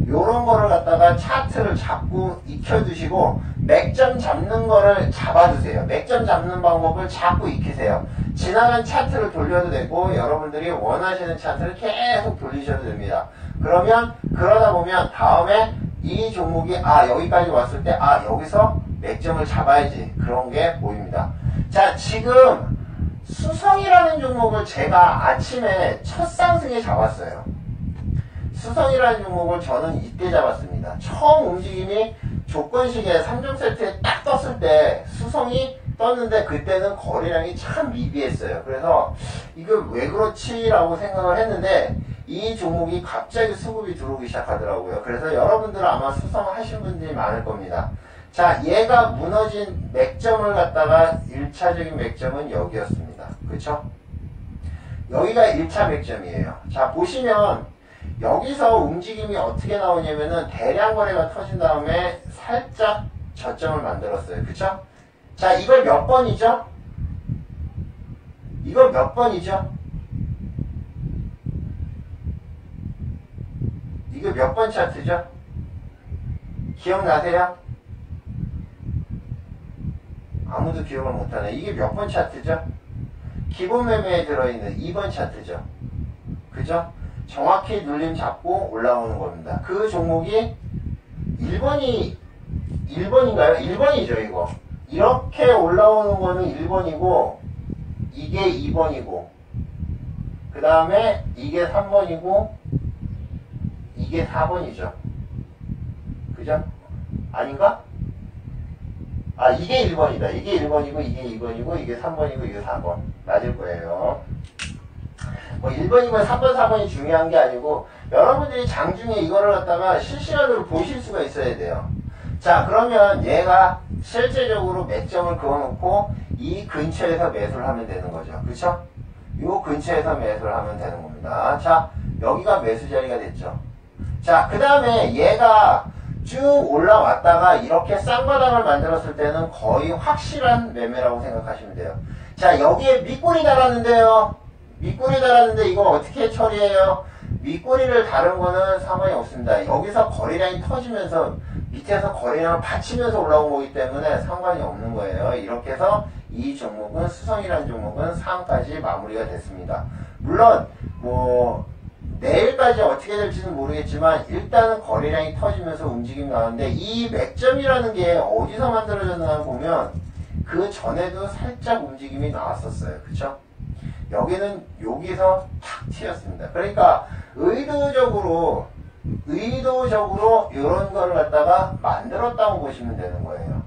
이런 거를 갖다가 차트를 자꾸 익혀두시고 맥점 잡는 거를 잡아두세요. 맥점 잡는 방법을 자꾸 익히세요. 지나간 차트를 돌려도 되고 여러분들이 원하시는 차트를 계속 돌리셔도 됩니다. 그러다 보면 다음에 이 종목이 여기까지 왔을 때 여기서 맥점을 잡아야지 그런 게 보입니다. 자, 지금 수성이라는 종목을 제가 아침에 첫 상승에 잡았어요. 수성이라는 종목을 저는 이때 잡았습니다. 처음 움직임이 조건식의 3종 세트에 딱 떴을 때 수성이 떴는데 그때는 거래량이 참 미비했어요. 그래서 이거 왜 그렇지? 라고 생각을 했는데 이 종목이 갑자기 수급이 들어오기 시작하더라고요. 그래서 여러분들은 아마 수성하신 분들이 많을 겁니다. 자, 얘가 무너진 맥점을 갖다가 1차적인 맥점은 여기였습니다. 그쵸? 여기가 1차 맥점이에요. 자, 보시면 여기서 움직임이 어떻게 나오냐면은 대량 거래가 터진 다음에 살짝 저점을 만들었어요. 그쵸? 자, 이걸 몇 번이죠? 이걸 몇 번이죠? 이거 몇 번 차트죠? 기억나세요? 아무도 기억을 못하네. 이게 몇 번 차트죠? 기본 매매에 들어있는 2번 차트죠. 그죠? 정확히 눌림 잡고 올라오는 겁니다. 그 종목이 1번인가요? 1번이죠, 이거. 이렇게 올라오는 거는 1번이고, 이게 2번이고, 그 다음에 이게 3번이고, 이게 4번이죠. 그죠? 아닌가? 이게 1번이다. 이게 1번이고, 이게 2번이고, 이게 3번이고, 이게 4번. 맞을 거예요. 뭐 1번이고 3번, 4번이 중요한 게 아니고 여러분들이 장중에 이거를 갖다가 실시간으로 보실 수가 있어야 돼요. 자, 그러면 얘가 실제적으로 맥점을 그어놓고 이 근처에서 매수를 하면 되는 거죠. 그쵸? 요 근처에서 매수를 하면 되는 겁니다. 자, 여기가 매수 자리가 됐죠. 자, 그 다음에 얘가 쭉 올라왔다가 이렇게 쌍바닥을 만들었을 때는 거의 확실한 매매라고 생각하시면 돼요. 자, 여기에 밑꼬리 달았는데요. 밑꼬리 달았는데 이거 어떻게 처리해요? 밑꼬리를 다른 거는 상관이 없습니다. 여기서 거래량이 터지면서 밑에서 거래량을 받치면서 올라온 거기 때문에 상관이 없는 거예요. 이렇게 해서 이 종목은 수성이라는 종목은 상까지 마무리가 됐습니다. 물론 뭐 내일까지 어떻게 될지는 모르겠지만 일단은 거래량이 터지면서 움직임이 나오는데 이 맥점이라는 게 어디서 만들어졌나 보면 그 전에도 살짝 움직임이 나왔었어요. 그쵸? 여기는 여기서 탁 튀었습니다. 그러니까 의도적으로 이런 거를 갖다가 만들었다고 보시면 되는 거예요.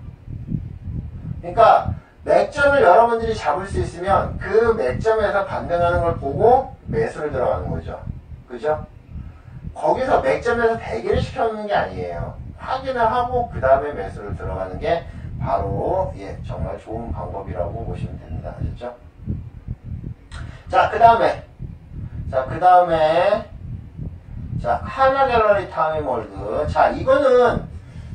그러니까 맥점을 여러분들이 잡을 수 있으면 그 맥점에서 반등하는 걸 보고 매수를 들어가는 거죠. 그죠? 거기서 맥점에서 대기를 시켜놓는 게 아니에요. 확인을 하고 그 다음에 매수를 들어가는 게 바로 정말 좋은 방법이라고 보시면 됩니다. 아셨죠? 자, 그 다음에 하나갤러리 타임월드. 자, 이거는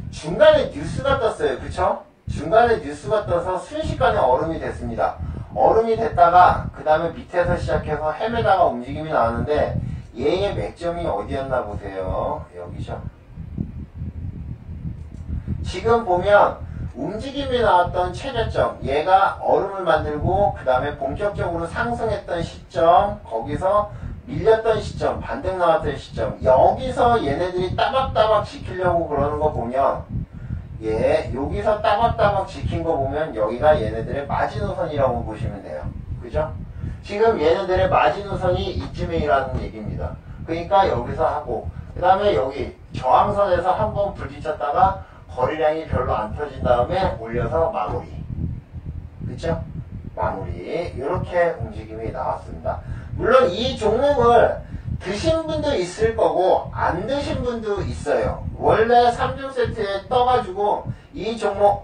중간에 뉴스가 떴어요. 그쵸? 중간에 뉴스가 떠서 순식간에 얼음이 됐습니다. 얼음이 됐다가 그 다음에 밑에서 시작해서 헤매다가 움직임이 나왔는데 얘의 맥점이 어디였나 보세요. 여기죠. 지금 보면 움직임이 나왔던 최저점, 얘가 얼음을 만들고 그 다음에 본격적으로 상승했던 시점, 거기서 밀렸던 시점, 반등 나왔던 시점, 여기서 얘네들이 따박따박 지키려고 그러는 거 보면 여기서 따박따박 지킨 거 보면 여기가 얘네들의 마지노선이라고 보시면 돼요. 그죠? 지금 얘네들의 마지노선이 이쯤이라는 얘기입니다. 그러니까 여기서 하고 그 다음에 여기 저항선에서 한번 부딪혔다가 거래량이 별로 안 터진 다음에 올려서 마무리. 그쵸? 마무리. 이렇게 움직임이 나왔습니다. 물론 이 종목을 드신 분도 있을 거고 안 드신 분도 있어요. 원래 3종 세트에 떠가지고 이 종목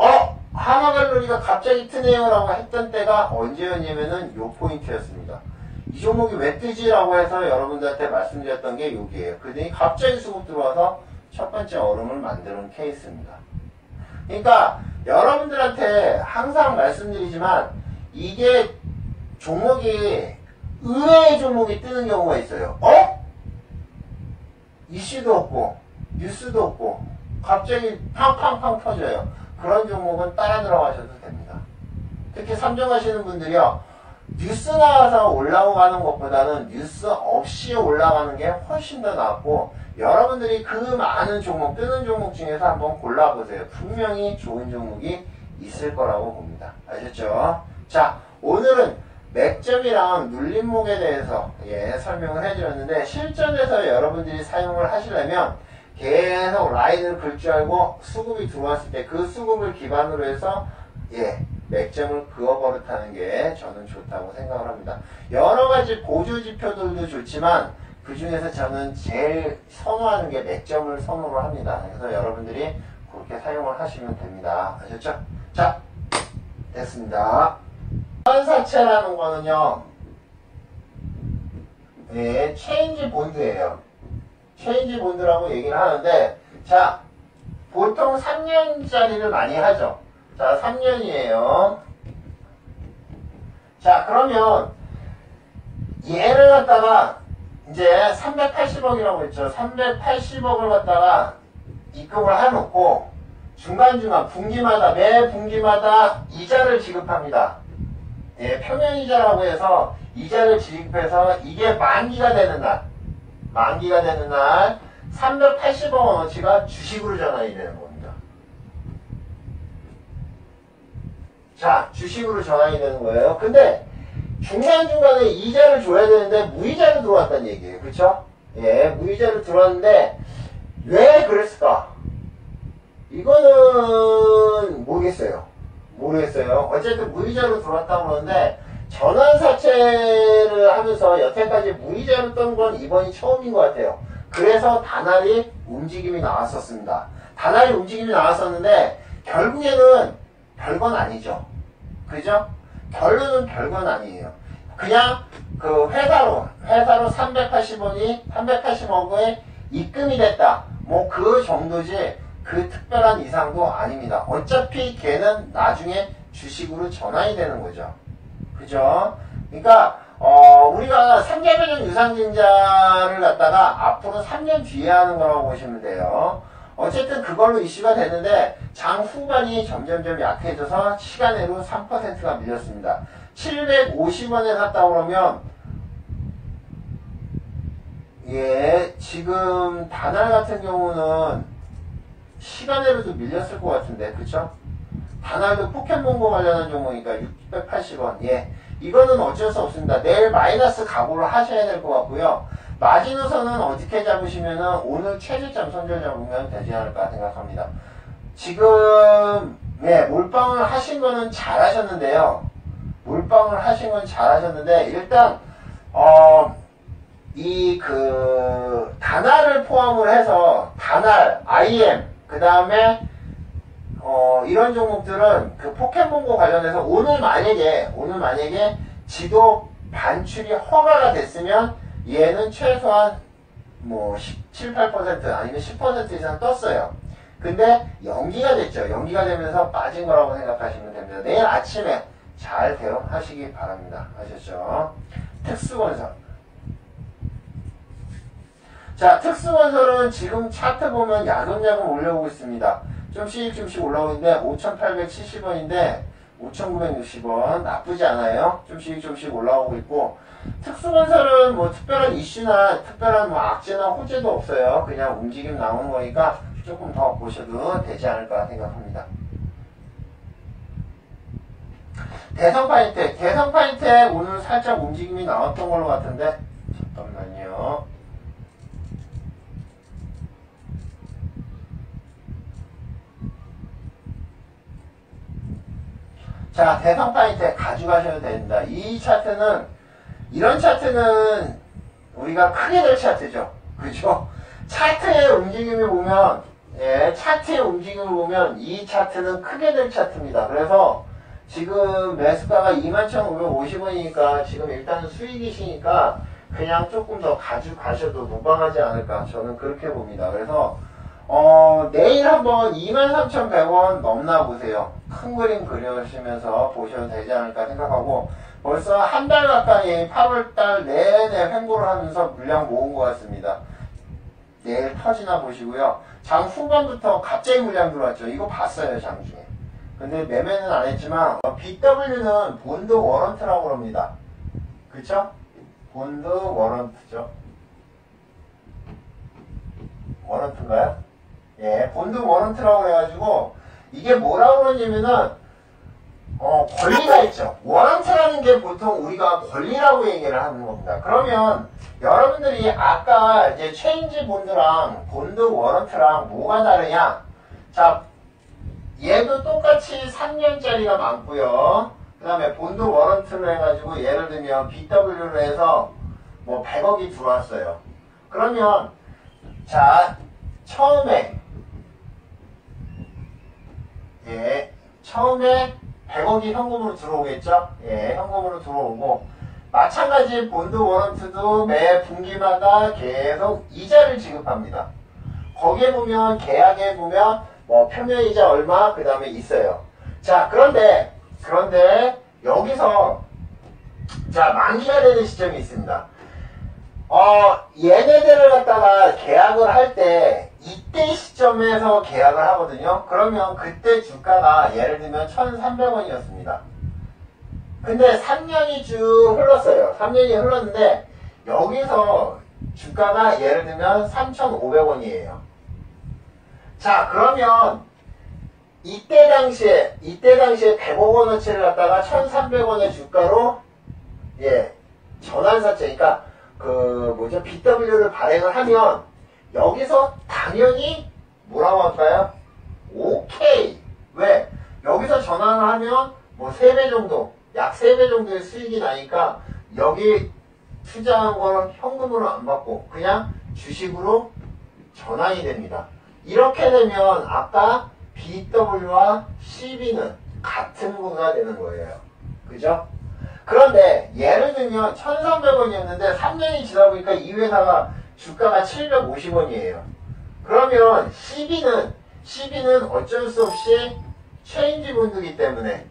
하나갤러리가 갑자기 트네요 라고 했던 때가 언제였냐면은 요 포인트였습니다. 이 종목이 왜 뜨지? 라고 해서 여러분들한테 말씀드렸던 게 여기에요. 그러더니 갑자기 수급 들어와서 첫 번째 얼음을 만드는 케이스입니다. 그러니까 여러분들한테 항상 말씀드리지만 이게 종목이 의외의 종목이 뜨는 경우가 있어요. 이슈도 없고 뉴스도 없고 갑자기 팡팡팡 터져요. 그런 종목은 따라 들어가셔도 됩니다. 특히 삼정하시는 분들이요, 뉴스 나와서 올라가는 것보다는 뉴스 없이 올라가는 게 훨씬 더 낫고, 여러분들이 그 많은 종목, 뜨는 종목 중에서 한번 골라보세요. 분명히 좋은 종목이 있을 거라고 봅니다. 아셨죠? 자, 오늘은 맥점이랑 눌림목에 대해서 설명을 해드렸는데, 실전에서 여러분들이 사용을 하시려면 계속 라인을 긁 줄 알고 수급이 들어왔을 때 그 수급을 기반으로 해서 맥점을 그어버릇하는 게 저는 좋다고 생각을 합니다. 여러 가지 보조 지표들도 좋지만 그 중에서 저는 제일 선호하는 게 맥점을 선호를 합니다. 그래서 여러분들이 그렇게 사용을 하시면 됩니다. 아셨죠? 자, 됐습니다. 현사채라는 거는요, 체인지 본드예요. 체인지 본드라고 얘기를 하는데, 자, 보통 3년짜리를 많이 하죠. 자, 3년이에요. 자, 그러면 얘를 갖다가 이제 380억이라고 했죠. 380억을 갖다가 입금을 해놓고 중간중간 분기마다, 매 분기마다 이자를 지급합니다. 표면이자라고 해서 이자를 지급해서 이게 만기가 되는 날 380억 원어치가 주식으로 전환이 되는 겁니다. 자, 주식으로 전환이 되는 거예요. 근데 중간중간에 이자를 줘야 되는데 무이자로 들어왔다는 얘기예요. 그렇죠? 무이자로 들어왔는데 왜 그랬을까? 이거는 모르겠어요. 어쨌든 무이자로 들어왔다고 그러는데, 전환사채를 하면서 여태까지 무이자로 떤 건 이번이 처음인 것 같아요. 그래서 다날이 움직임이 나왔었습니다. 다날이 움직임이 나왔었는데 결국에는 별건 아니죠. 그죠? 결론은 별건 아니에요. 그냥 그 회사로 380억에 입금이 됐다. 뭐 그 정도지 그 특별한 이상도 아닙니다. 어차피 걔는 나중에 주식으로 전환이 되는 거죠. 그죠? 그러니까 우리가 상자변형 유상증자를 갖다가 앞으로 3년 뒤에 하는 거라고 보시면 돼요. 어쨌든 그걸로 이슈가 되는데 장 후반이 점점점 약해져서 시간으로 3%가 밀렸습니다. 750원에 샀다 그러면 지금 다날 같은 경우는 시간으로도 밀렸을 것 같은데, 그쵸? 다날도 포켓몬고 관련한 종목이니까 680원. 이거는 어쩔 수 없습니다. 내일 마이너스 각오를 하셔야 될 것 같고요. 마지노선은 어떻게 잡으시면은 오늘 최저점 선절 잡으면 되지 않을까 생각합니다. 지금 몰빵을 하신 거는 잘하셨는데요. 일단 다날을 포함을 해서 다날, IM, 그 다음에 이런 종목들은 그 포켓몬고 관련해서 오늘 만약에 지도 반출이 허가가 됐으면 얘는 최소한 뭐 17, 8% 아니면 10% 이상 떴어요. 근데 연기가 됐죠. 연기가 되면서 빠진 거라고 생각하시면 됩니다. 내일 아침에 잘 대응하시기 바랍니다. 아셨죠? 특수건설. 자, 특수건설은 지금 차트 보면 야금야금 올라오고 있습니다. 좀씩 올라오고 있는데 5,870원인데 5,960원 나쁘지 않아요. 좀씩 올라오고 있고, 특수건설은 뭐 특별한 이슈나 특별한 뭐 악재나 호재도 없어요. 그냥 움직임 나오는 거니까 조금 더 보셔도 되지 않을까 생각합니다. 대성파인텍 오늘 살짝 움직임이 나왔던 걸로 같은데, 잠깐만요. 자, 대성파인텍 가져가셔도 됩니다. 이런 차트는 우리가 크게 될 차트죠. 그죠? 차트의 움직임을 보면 이 차트는 크게 될 차트입니다. 그래서 지금 매수가가 21,550원이니까 지금 일단은 수익이시니까 그냥 조금 더 가져가셔도 무방하지 않을까, 저는 그렇게 봅니다. 그래서 내일 한번 23,100원 넘나 보세요. 큰 그림 그려시면서 보셔도 되지 않을까 생각하고, 벌써 한 달 가까이 8월달 내내 횡보를 하면서 물량 모은 것 같습니다. 내일 터지나 보시고요. 장 후반부터 갑자기 물량 들어왔죠. 이거 봤어요, 장중에. 근데 매매는 안 했지만 BW는 본드 워런트라고 합니다. 그쵸? 본드 워런트죠. 워런트인가요? 예, 본드 워런트라고 해가지고 이게 뭐라고 그러냐면은 권리가 있죠. 워런트라는 게 보통 우리가 권리라고 얘기를 하는 겁니다. 그러면 여러분들이 아까 이제 체인지 본드랑 본드 워런트랑 뭐가 다르냐? 자, 얘도 똑같이 3년짜리가 많고요. 그 다음에 본드 워런트를 해가지고 예를 들면 BW로 해서 뭐 100억이 들어왔어요. 그러면 자, 처음에 100억이 현금으로 들어오겠죠? 예, 현금으로 들어오고 마찬가지 본드 워런트도 매 분기마다 계속 이자를 지급합니다. 거기에 보면 계약에 보면 뭐 표면이자 얼마 그 다음에 있어요. 자, 그런데 여기서 자, 만기가 되는 시점이 있습니다. 얘네들을 갖다가 계약을 할 때 이때 시점에서 계약을 하거든요. 그러면 그때 주가가 예를 들면 1,300원이었습니다. 근데 3년이 쭉 흘렀어요. 3년이 흘렀는데 여기서 주가가 예를 들면 3,500원이에요. 자, 그러면 이때 당시에 100억 원어치를 갖다가 1,300원의 주가로 전환사채, 그러니까 BW를 발행을 하면 여기서 당연히 뭐라고 할까요? 오케이. 왜? 여기서 전환을 하면 뭐 3배 정도, 약 3배 정도의 수익이 나니까 여기 투자한 걸 현금으로 안 받고 그냥 주식으로 전환이 됩니다. 이렇게 되면 아까 BW와 CB는 같은 구가 되는 거예요. 그죠? 그런데 예를 들면 1,300원이었는데 3년이 지나 보니까 이 회사가 주가가 750원이에요. 그러면 CB는 어쩔 수 없이 체인지 본드이기 때문에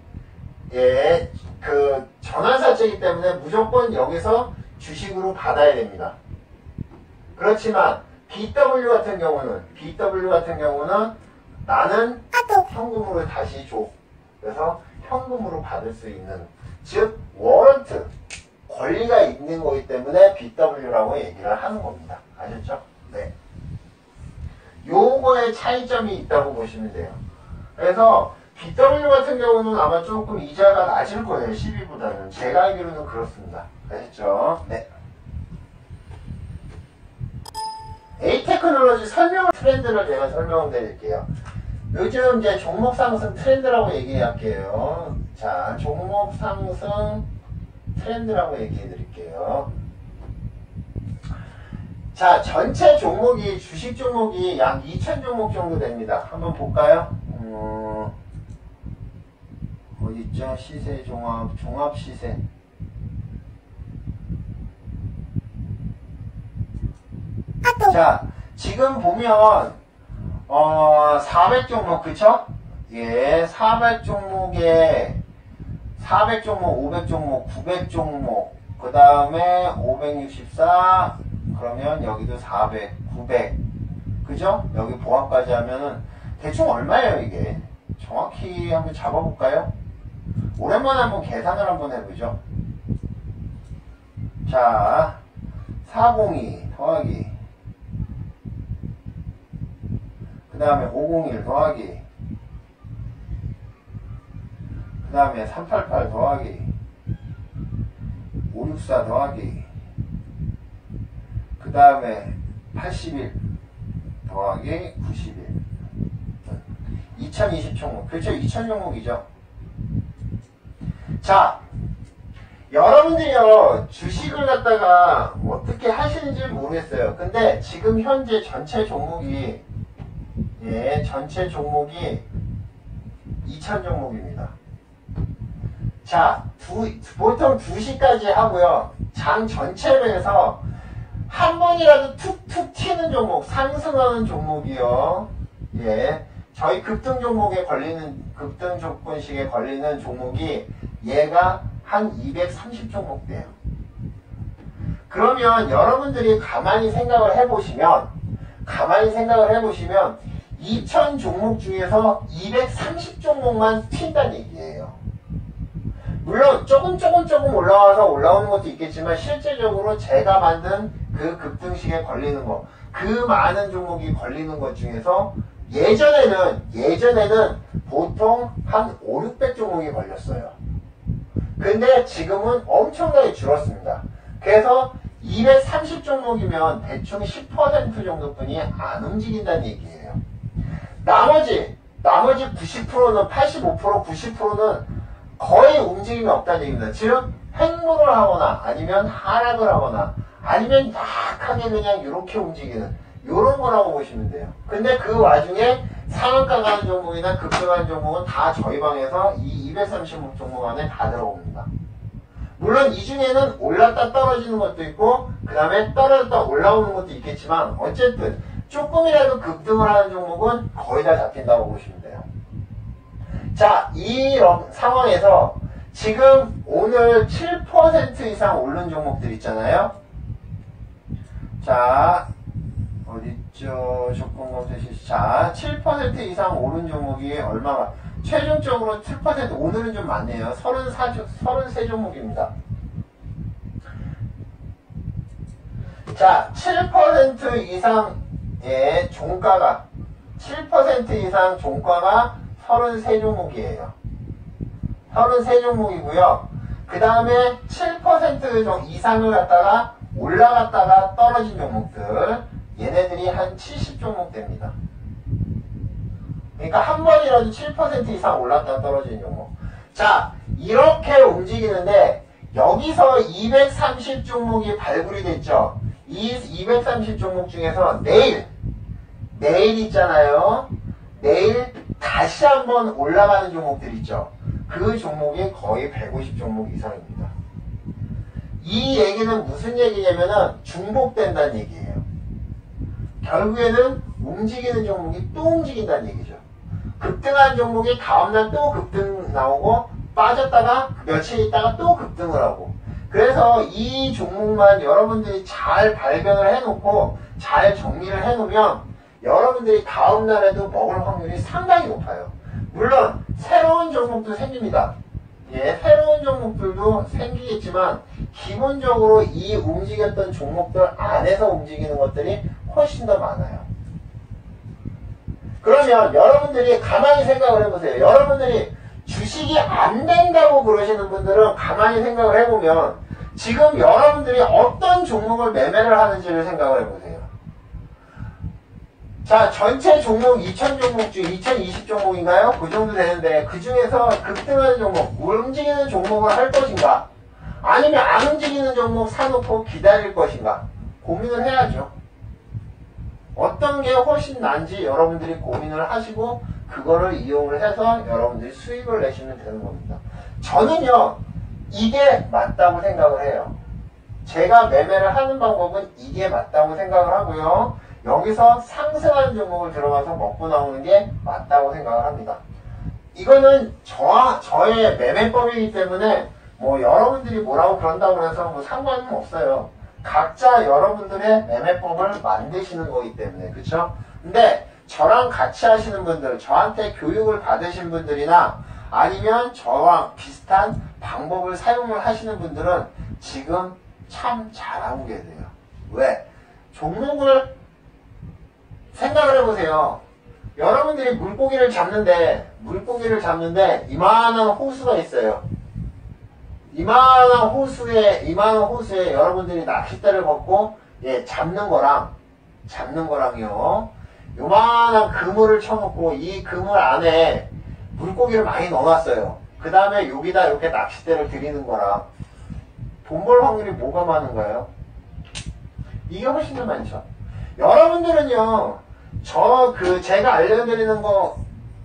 전환사채이기 때문에 무조건 여기서 주식으로 받아야 됩니다. 그렇지만 BW 같은 경우는 나는 현금으로 다시 줘. 그래서 현금으로 받을 수 있는, 즉 워런트, 권리가 있는 거기 때문에 BW라고 얘기를 하는 겁니다. 아셨죠? 네. 요거의 차이점이 있다고 보시면 돼요. 그래서 BW 같은 경우는 아마 조금 이자가 낮을 거예요. 12보다는. 제가 알기로는 그렇습니다. 아셨죠? 네. A테크놀로지 트렌드를 제가 설명을 드릴게요. 요즘 이제 종목 상승 트렌드라고 얘기할게요. 자, 종목 상승 트렌드라고 얘기해 드릴게요. 자, 전체 종목이, 주식 종목이 약 2,000 종목 정도 됩니다. 한번 볼까요? 어딨죠? 시세 종합 시세. 자, 지금 보면 400 종목, 그쵸? 예, 400 종목에 400 종목, 500 종목, 900 종목, 그 다음에 564, 그러면 여기도 400, 900, 그죠? 여기 보합까지 하면은 대충 얼마예요, 이게? 정확히 한번 잡아볼까요? 오랜만에 한번 계산을 한번 해보죠. 자, 402 더하기, 그 다음에 501 더하기, 그 다음에 388 더하기, 564 더하기, 그 다음에 81 더하기 91. 2020 종목. 그렇죠? 2000 종목이죠. 자, 여러분들이요, 주식을 갖다가 어떻게 하시는지 모르겠어요. 근데 지금 현재 전체 종목이, 전체 종목이 2000 종목입니다. 자, 보통 2시까지 하고요. 장 전체로 해서 한 번이라도 툭툭 튀는 종목, 상승하는 종목이요. 저희 급등 종목에 걸리는, 급등 조건식에 걸리는 종목이 얘가 한 230종목 돼요. 그러면 여러분들이 가만히 생각을 해보시면 2000 종목 중에서 230종목만 튄다는 얘기예요. 물론 조금 올라와서 올라오는 것도 있겠지만 실제적으로 제가 만든 그 급등식에 걸리는 거, 그 많은 종목이 걸리는 것 중에서 예전에는 보통 한 500, 600종목이 걸렸어요. 근데 지금은 엄청나게 줄었습니다. 그래서 230종목이면 대충 10% 정도뿐이 안 움직인다는 얘기예요. 나머지 90%는 85%, 90%는 거의 움직임이 없다는 얘기입니다. 즉 횡보를 하거나 아니면 하락을 하거나 아니면 약하게 그냥 이렇게 움직이는 이런 거라고 보시면 돼요. 근데 그 와중에 상한가 가는 종목이나 급등하는 종목은 다 저희 방에서 이 230종목 안에 다 들어옵니다. 물론 이 중에는 올랐다 떨어지는 것도 있고 그 다음에 떨어졌다 올라오는 것도 있겠지만 어쨌든 조금이라도 급등을 하는 종목은 거의 다 잡힌다고 보시면 돼요. 자, 이 상황에서 지금 오늘 7% 이상 오른 종목들 있잖아요. 자, 어딨죠? 조건검색 실시. 자, 7% 이상 오른 종목이 얼마가? 최종적으로 7%, 오늘은 좀 많네요. 33종목입니다. 자, 7% 이상의 종가가, 7% 이상 종가가 33종목이에요. 33종목이고요. 그 다음에 7% 이상을 갖다가 올라갔다가 떨어진 종목들, 얘네들이 한 70종목 됩니다. 그러니까 한 번이라도 7% 이상 올랐다 떨어진 종목. 자, 이렇게 움직이는데 여기서 230종목이 발굴이 됐죠. 이 230종목 중에서 내일 있잖아요. 내일 다시 한번 올라가는 종목들 있죠. 그 종목이 거의 150종목 이상입니다. 이 얘기는 무슨 얘기냐면은 중복된다는 얘기예요. 결국에는 움직이는 종목이 또 움직인다는 얘기죠. 급등한 종목이 다음날 또 급등 나오고 빠졌다가 며칠 있다가 또 급등을 하고, 그래서 이 종목만 여러분들이 잘 발견을 해놓고 잘 정리를 해놓으면 여러분들이 다음날에도 먹을 확률이 상당히 높아요. 물론 새로운 종목도 생깁니다. 예, 새로운 종목들도 생기겠지만 기본적으로 이 움직였던 종목들 안에서 움직이는 것들이 훨씬 더 많아요. 그러면 여러분들이 가만히 생각을 해보세요. 여러분들이 주식이 안 된다고 그러시는 분들은 가만히 생각을 해보면 지금 여러분들이 어떤 종목을 매매를 하는지를 생각을 해보세요. 자, 전체 종목 2000종목 중 2020종목인가요? 그 정도 되는데 그 중에서 급등하는 종목, 움직이는 종목을 할 것인가? 아니면 안 움직이는 종목 사놓고 기다릴 것인가? 고민을 해야죠. 어떤 게 훨씬 나은지 여러분들이 고민을 하시고 그거를 이용을 해서 여러분들이 수익을 내시면 되는 겁니다. 저는요, 이게 맞다고 생각을 해요. 제가 매매를 하는 방법은 이게 맞다고 생각을 하고요. 여기서 상승하는 종목을 들어가서 먹고 나오는 게 맞다고 생각을 합니다. 이거는 저의 매매법이기 때문에 뭐 여러분들이 뭐라고 그런다고 해서 뭐 상관은 없어요. 각자 여러분들의 매매법을 만드시는 거기 때문에, 그쵸? 근데 저랑 같이 하시는 분들, 저한테 교육을 받으신 분들이나 아니면 저와 비슷한 방법을 사용을 하시는 분들은 지금 참 잘하고 계세요. 왜? 종목을 생각을 해보세요. 여러분들이 물고기를 잡는데 이만한 호수가 있어요. 이만한 호수에 여러분들이 낚싯대를 걷고 잡는 거랑요, 요만한 그물을 쳐놓고 이 그물 안에 물고기를 많이 넣어놨어요. 그 다음에 여기다 이렇게 낚싯대를 들이는 거랑 돈 벌 확률이 뭐가 많은가요? 이게 훨씬 더 많죠. 여러분들은요, 제가 알려드리는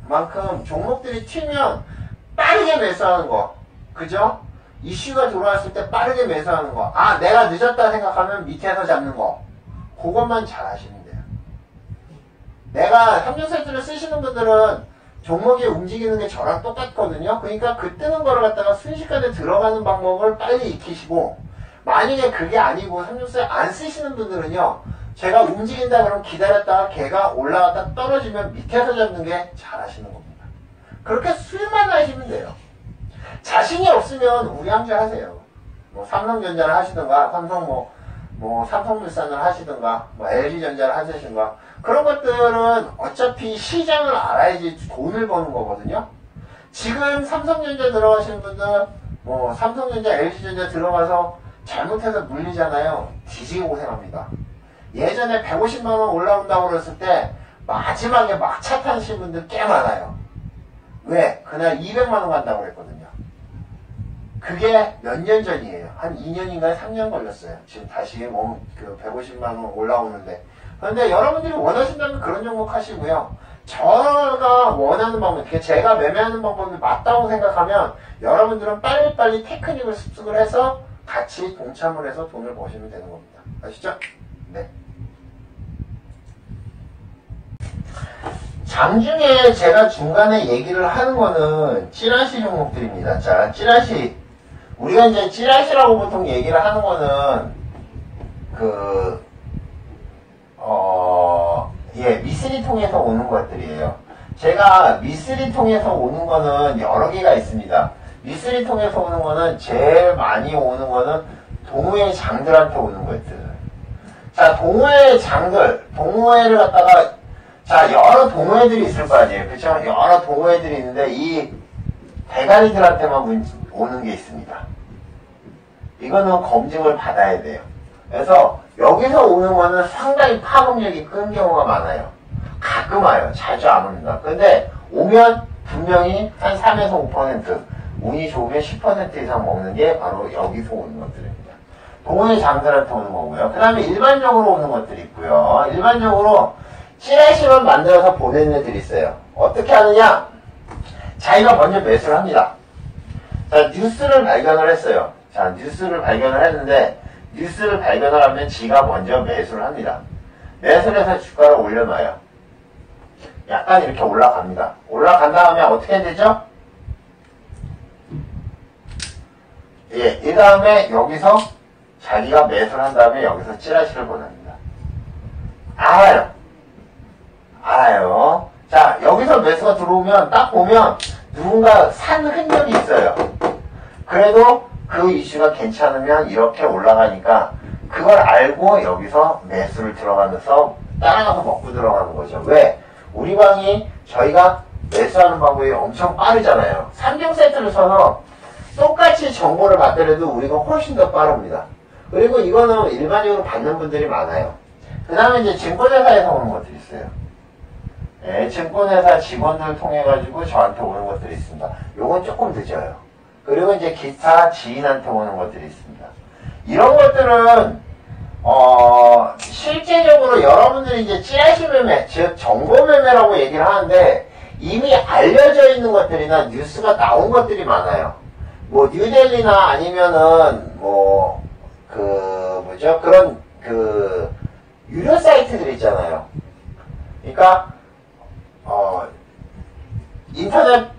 것만큼 종목들이 튀면 빠르게 매수하는 거, 그죠? 이슈가 들어왔을 때 빠르게 매수하는 거, 아, 내가 늦었다 생각하면 밑에서 잡는 거, 그것만 잘 하시면 돼요. 내가 3년 세트를 쓰시는 분들은 종목이 움직이는 게 저랑 똑같거든요. 그러니까 그 뜨는 거를 갖다가 순식간에 들어가는 방법을 빨리 익히시고, 만약에 그게 아니고 364 안 쓰시는 분들은요, 제가 움직인다 그러면 기다렸다가 걔가 올라갔다 떨어지면 밑에서 잡는 게 잘하시는 겁니다. 그렇게 수익만 하시면 돼요. 자신이 없으면 우량주 하세요. 뭐 삼성전자를 하시든가, 삼성물산을 하시든가, 뭐 LG전자를 하시든가, 그런 것들은 어차피 시장을 알아야지 돈을 버는 거거든요. 지금 삼성전자 들어가시는 분들, 뭐 삼성전자, LG전자 들어가서 잘못해서 물리잖아요. 뒤지게 고생합니다. 예전에 150만원 올라온다고 그랬을 때 마지막에 막차 타신 분들 꽤 많아요. 왜? 그날 200만원 간다고 그랬거든요. 그게 몇 년 전이에요. 한 2년인가 3년 걸렸어요. 지금 다시 그 150만원 올라오는데. 그런데 여러분들이 원하신다면 그런 종목 하시고요. 제가 원하는 방법, 제가 매매하는 방법이 맞다고 생각하면 여러분들은 빨리빨리 테크닉을 습득을 해서 같이 동참을 해서 돈을 버시면 되는 겁니다. 아시죠? 네. 장중에 제가 중간에 얘기를 하는 거는 찌라시 종목들입니다. 자, 찌라시. 우리가 이제 찌라시라고 보통 얘기를 하는 거는, 미쓰리 통해서 오는 것들이에요. 제가 미쓰리 통해서 오는 거는 여러 개가 있습니다. 미쓰리 통해서 오는 거는 제일 많이 오는 거는 동호회 장들한테 오는 것들. 자, 동호회 장들, 동호회를 갖다가, 자, 여러 동호회들이 있을 거 아니에요. 그쵸? 여러 동호회들이 있는데, 이 대가리들한테만 오는 게 있습니다. 이거는 검증을 받아야 돼요. 그래서, 여기서 오는 거는 상당히 파급력이 큰 경우가 많아요. 가끔 와요. 자주 안 옵니다. 근데, 오면 분명히 한 3에서 5%, 운이 좋으면 10% 이상 먹는 게 바로 여기서 오는 것들입니다. 동호회 장들한테 오는 거고요. 그 다음에 일반적으로 오는 것들이 있고요. 일반적으로 찌라시만 만들어서 보내는 애들이 있어요. 어떻게 하느냐? 자기가 먼저 매수를 합니다. 자, 뉴스를 발견을 했어요. 자, 뉴스를 발견을 했는데, 뉴스를 발견을 하면 지가 먼저 매수를 합니다. 매수를 해서 주가를 올려놔요. 약간 이렇게 올라갑니다. 올라간 다음에 어떻게 되죠? 예, 이 다음에 여기서 자기가 매수를 한 다음에 여기서 찌라시를 보냅니다. 알아요. 자, 여기서 매수가 들어오면 딱 보면 누군가 산 흔적이 있어요. 그래도 그 이슈가 괜찮으면 이렇게 올라가니까 그걸 알고 여기서 매수를 들어가면서 따라가서 먹고 들어가는 거죠. 왜? 우리 방이 저희가 매수하는 방법이 엄청 빠르잖아요. 3종 세트를 써서 똑같이 정보를 받더라도 우리가 훨씬 더 빠릅니다. 그리고 이거는 일반적으로 받는 분들이 많아요. 그 다음에 이제 증권회사에서 오는 것들이 있어요. 네, 증권회사 직원들 통해가지고 저한테 오는 것들이 있습니다. 요건 조금 늦어요. 그리고 이제 기타 지인한테 오는 것들이 있습니다. 이런 것들은, 실제적으로 여러분들이 이제 찌라시 매매, 즉, 정보 매매라고 얘기를 하는데, 이미 알려져 있는 것들이나 뉴스가 나온 것들이 많아요. 뭐, 뉴델리나 아니면은, 그런, 유료 사이트들 있잖아요. 그러니까,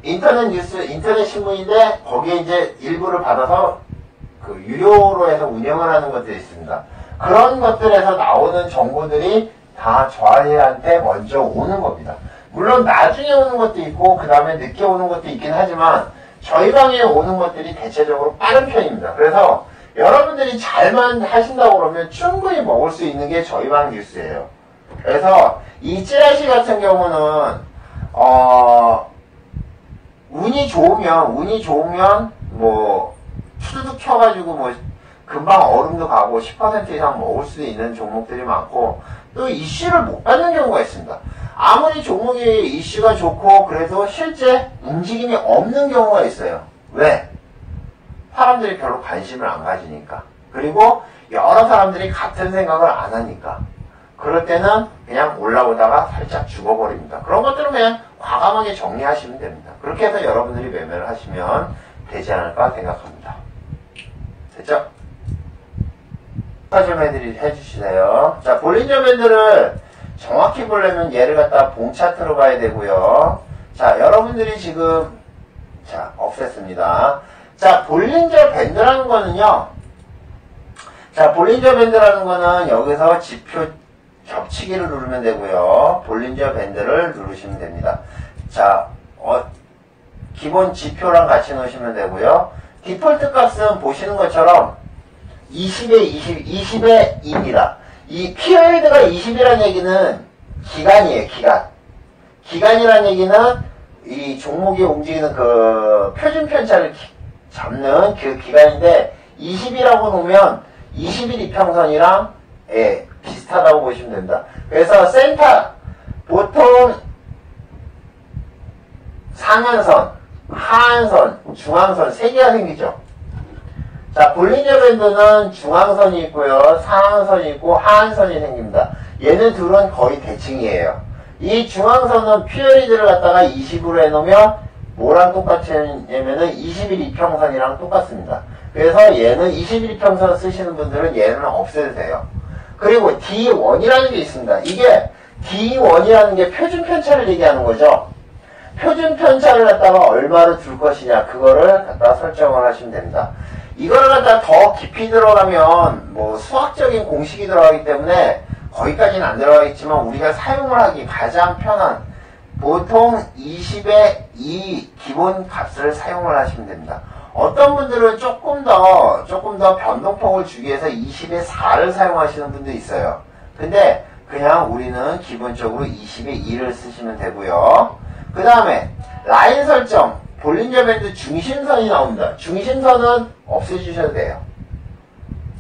인터넷 뉴스, 인터넷 신문인데, 거기에 이제 일부를 받아서, 유료로 해서 운영을 하는 것들이 있습니다. 그런 것들에서 나오는 정보들이 다 저희한테 먼저 오는 겁니다. 물론 나중에 오는 것도 있고, 그 다음에 늦게 오는 것도 있긴 하지만, 저희 방에 오는 것들이 대체적으로 빠른 편입니다. 그래서, 여러분들이 잘만 하신다고 그러면 충분히 먹을 수 있는 게 저희 방 뉴스예요. 그래서 이 찌라시 같은 경우는 운이 좋으면 뭐 투두둑 쳐가지고 뭐 금방 얼음도 가고 10% 이상 먹을 수 있는 종목들이 많고, 또 이슈를 못 받는 경우가 있습니다. 아무리 종목이 이슈가 좋고 그래도 실제 움직임이 없는 경우가 있어요. 왜? 사람들이 별로 관심을 안 가지니까. 그리고 여러 사람들이 같은 생각을 안 하니까. 그럴 때는 그냥 올라오다가 살짝 죽어버립니다. 그런 것들은 그냥 과감하게 정리하시면 됩니다. 그렇게 해서 여러분들이 매매를 하시면 되지 않을까 생각합니다. 됐죠? 좀 해주시세요. 자, 볼린저 밴드를 정확히 보려면 얘를 갖다 봉 차트로 봐야 되고요. 자, 여러분들이 지금, 자, 없앴습니다. 자, 볼린저 밴드라는 거는요. 자, 볼린저 밴드라는 거는 여기서 지표 겹치기를 누르면 되고요. 볼린저 밴드를 누르시면 됩니다. 자, 기본 지표랑 같이 놓으시면 되고요. 디폴트 값은 보시는 것처럼 20에 20에 2입니다. 이 피어리드가 20이라는 얘기는 기간이에요, 기간. 기간이라는 얘기는 이 종목이 움직이는 그 표준 편차를 잡는 그 기간인데 20이라고 놓으면 21 이평선이랑 비슷하다고 보시면 됩니다. 그래서 센터 보통 상한선, 하한선, 중앙선 3개가 생기죠. 자, 볼린저 밴드는 중앙선이 있고요, 상한선이 있고 하한선이 생깁니다. 얘는 둘은 거의 대칭이에요. 이 중앙선은 피어리드를 갖다가 20으로 해놓으면 뭐랑 똑같냐면은 21 이평선이랑 똑같습니다. 그래서 얘는 21 이평선 쓰시는 분들은 얘는 없애도 돼요. 그리고 D1이라는 게 있습니다. 이게 D1이라는 게 표준 편차를 얘기하는 거죠. 표준 편차를 갖다가 얼마로 둘 것이냐, 그거를 갖다가 설정을 하시면 됩니다. 이거를 갖다가 더 깊이 들어가면 뭐 수학적인 공식이 들어가기 때문에 거기까지는 안 들어가겠지만 우리가 사용을 하기 가장 편한 보통 20의 2 기본 값을 사용을 하시면 됩니다. 어떤 분들은 조금 더 변동폭을 주기 위해서 20의 4를 사용하시는 분도 있어요. 근데 그냥 우리는 기본적으로 20의 2를 쓰시면 되고요. 그 다음에 라인 설정, 볼린저 밴드 중심선이 나옵니다. 중심선은 없애주셔도 돼요.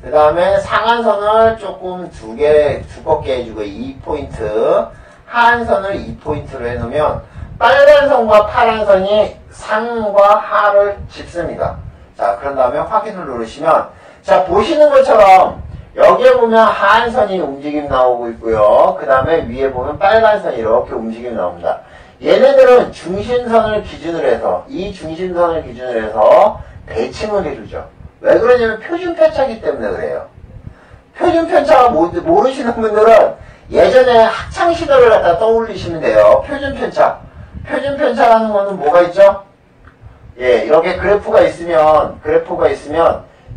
그 다음에 상한선을 조금 두껍게 해주고 2포인트, 하한선을 2포인트로 해놓으면 빨간 선과 파란 선이 상과 하를 짚습니다. 자, 그런 다음에 확인을 누르시면, 자, 보시는 것처럼 여기에 보면 하한선이 움직임 나오고 있고요. 그 다음에 위에 보면 빨간 선이 이렇게 움직임이 나옵니다. 얘네들은 중심선을 기준으로 해서, 이 중심선을 기준으로 해서 대칭을 해주죠. 왜 그러냐면 표준 편차이기 때문에 그래요. 표준 편차가 모르시는 분들은 예전에 학창시절을 갖다 떠올리시면 돼요. 표준 편차. 표준 편차라는 거는 뭐가 있죠? 예, 이렇게 그래프가 있으면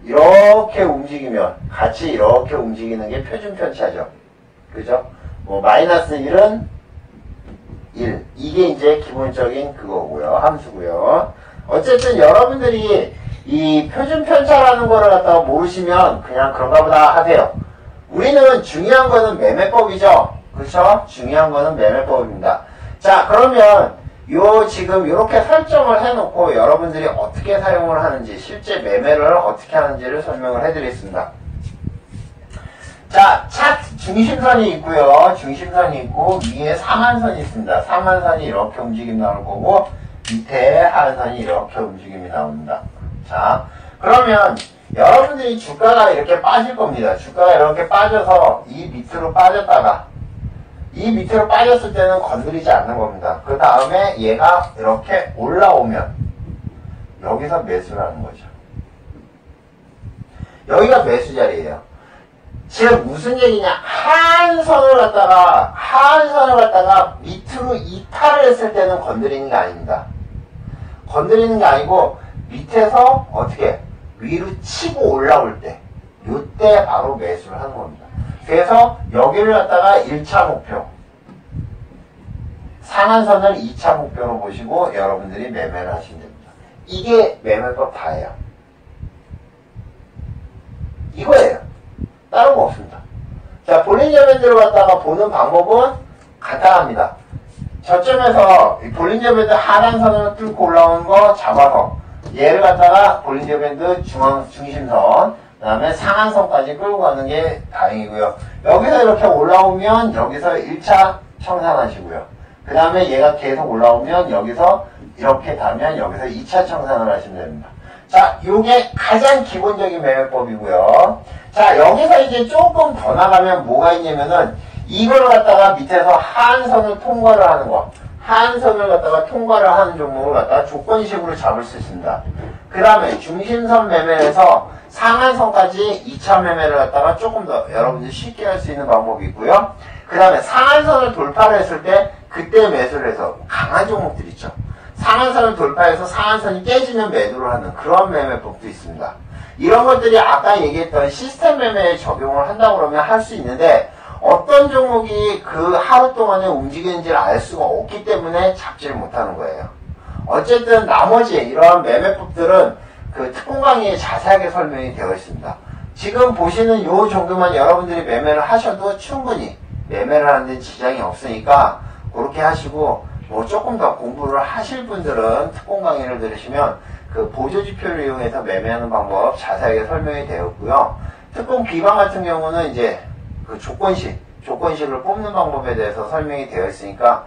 이렇게 움직이면 같이 이렇게 움직이는 게 표준 편차죠. 그죠? 뭐 마이너스 1은 1. 이게 이제 기본적인 그거고요. 함수고요. 어쨌든 여러분들이 이 표준 편차라는 거를 갖다가 모르시면 그냥 그런가 보다 하세요. 우리는 중요한 거는 매매법이죠. 그렇죠? 중요한 거는 매매법입니다. 자, 그러면 지금 이렇게 설정을 해놓고 여러분들이 어떻게 사용을 하는지, 실제 매매를 어떻게 하는지를 설명을 해드리겠습니다. 자, 차트 중심선이 있고요. 중심선이 있고 위에 상한선이 있습니다. 상한선이 이렇게 움직임 나올 거고 밑에 하한선이 이렇게 움직임이 나옵니다. 자, 그러면 여러분들이 주가가 이렇게 빠질 겁니다. 주가가 이렇게 빠져서 이 밑으로 빠졌다가 이 밑으로 빠졌을 때는 건드리지 않는 겁니다. 그 다음에 얘가 이렇게 올라오면 여기서 매수를 하는 거죠. 여기가 매수 자리예요. 지금 무슨 얘기냐? 하한선을 갖다가 밑으로 이탈을 했을 때는 건드리는 게 아닙니다. 건드리는 게 아니고 밑에서 어떻게 위로 치고 올라올 때, 요때 바로 매수를 하는 겁니다. 그래서 여기를 갖다가 1차 목표, 상한선을 2차 목표로 보시고 여러분들이 매매를 하시면 됩니다. 이게 매매법 다예요. 이거예요. 다른 거 없습니다. 자, 볼린저 밴드를 갖다가 보는 방법은 간단합니다. 저점에서 볼린저 밴드 하단선을 뚫고 올라오는 거 잡아서 얘를 갖다가 볼린저 밴드 중심선, 그 다음에 상한선까지 끌고 가는 게 다행이고요. 여기서 이렇게 올라오면 여기서 1차 청산하시고요. 그 다음에 얘가 계속 올라오면 여기서 이렇게 가면 여기서 2차 청산을 하시면 됩니다. 자, 요게 가장 기본적인 매매법이고요. 자, 여기서 이제 조금 더 나가면 뭐가 있냐면은 이걸 갖다가 밑에서 하한선을 통과를 하는 거, 하한선을 갖다가 통과를 하는 종목을 갖다가 조건식으로 잡을 수 있습니다. 그 다음에 중심선 매매에서 상한선까지 2차 매매를 갖다가 조금 더 여러분들이 쉽게 할 수 있는 방법이 있고요. 그 다음에 상한선을 돌파를 했을 때 그때 매수를 해서 강한 종목들 있죠. 상한선을 돌파해서 상한선이 깨지면 매도를 하는 그런 매매법도 있습니다. 이런 것들이 아까 얘기했던 시스템 매매에 적용을 한다고 그러면 할 수 있는데 어떤 종목이 그 하루 동안에 움직이는지를 알 수가 없기 때문에 잡지를 못하는 거예요. 어쨌든 나머지 이러한 매매법들은 그 특공 강의에 자세하게 설명이 되어 있습니다. 지금 보시는 요 정도만 여러분들이 매매를 하셔도 충분히 매매를 하는데 지장이 없으니까 그렇게 하시고 뭐 조금 더 공부를 하실 분들은 특공 강의를 들으시면 그 보조지표를 이용해서 매매하는 방법 자세하게 설명이 되었고요. 특공 비방 같은 경우는 이제 그 조건식을 뽑는 방법에 대해서 설명이 되어 있으니까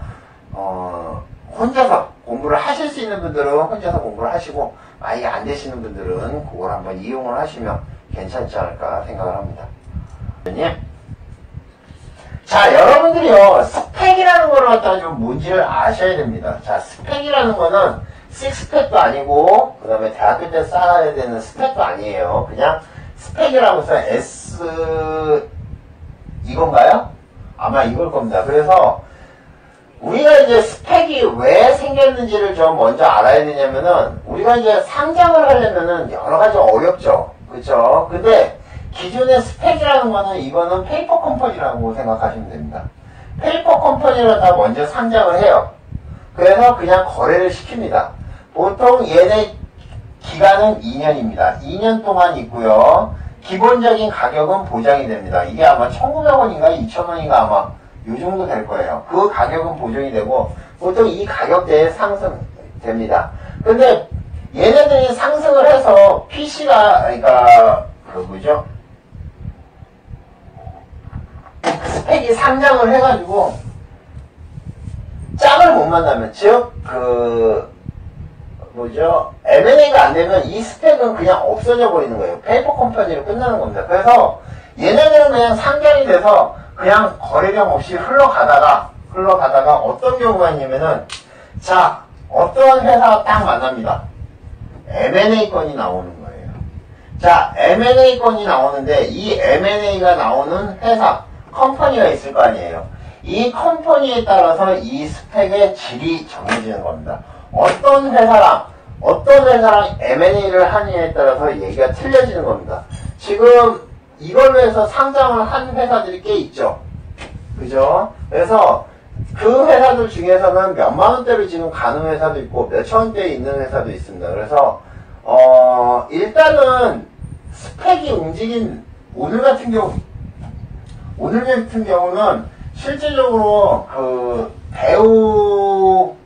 혼자서 공부를 하실 수 있는 분들은 혼자서 공부를 하시고 아예 안 되시는 분들은 그걸 한번 이용을 하시면 괜찮지 않을까 생각을 합니다. 자, 여러분들이요 스펙이라는 거를 갖다가 좀 뭔지를 아셔야 됩니다. 자, 스펙이라는 거는 식스팩도 아니고 그 다음에 대학교 때 쌓아야 되는 스펙도 아니에요. 그냥 스펙이라고 해서 S 이건가요? 아마 이걸 겁니다. 그래서 우리가 이제 스펙이 왜 생겼는지를 좀 먼저 알아야 되냐면은 우리가 이제 상장을 하려면은 여러 가지 어렵죠. 그쵸? 근데 기존의 스펙이라는 거는 이거는 페이퍼 컴퍼니라고 생각하시면 됩니다. 페이퍼 컴퍼니를 다 먼저 상장을 해요. 그래서 그냥 거래를 시킵니다. 보통 얘네 기간은 2년입니다. 2년 동안 있고요. 기본적인 가격은 보장이 됩니다. 이게 아마 1,900원인가 2,000원인가 아마 요 정도 될 거예요. 그 가격은 보장이 되고 보통 이 가격대에 상승됩니다. 근데 얘네들이 상승을 해서 PC가 그러니까 그 뭐죠? 스펙이 상장을 해가지고 짝을 못 만나면 즉 그 뭐죠? M&A가 안 되면 이 스펙은 그냥 없어져 버리는 거예요. 페이퍼 컴퍼니로 끝나는 겁니다. 그래서 얘네들은 그냥 상장이 돼서 그냥 거래량 없이 흘러가다가 어떤 경우가 있냐면은 자 어떤 회사가 딱 만납니다. M&A 건이 나오는 거예요. 자 M&A 건이 나오는데 이 M&A가 나오는 회사 컴퍼니가 있을 거 아니에요. 이 컴퍼니에 따라서 이 스펙의 질이 정해지는 겁니다. 어떤 회사랑 M&A를 하느냐에 따라서 얘기가 틀려지는 겁니다. 지금 이걸로 해서 상장을 한 회사들이 꽤 있죠. 그죠? 그래서 그 회사들 중에서는 몇만 원대로 지금 가는 회사도 있고 몇천 원대에 있는 회사도 있습니다. 그래서 일단은 스펙이 움직인 오늘 같은 경우는 실질적으로 그 배우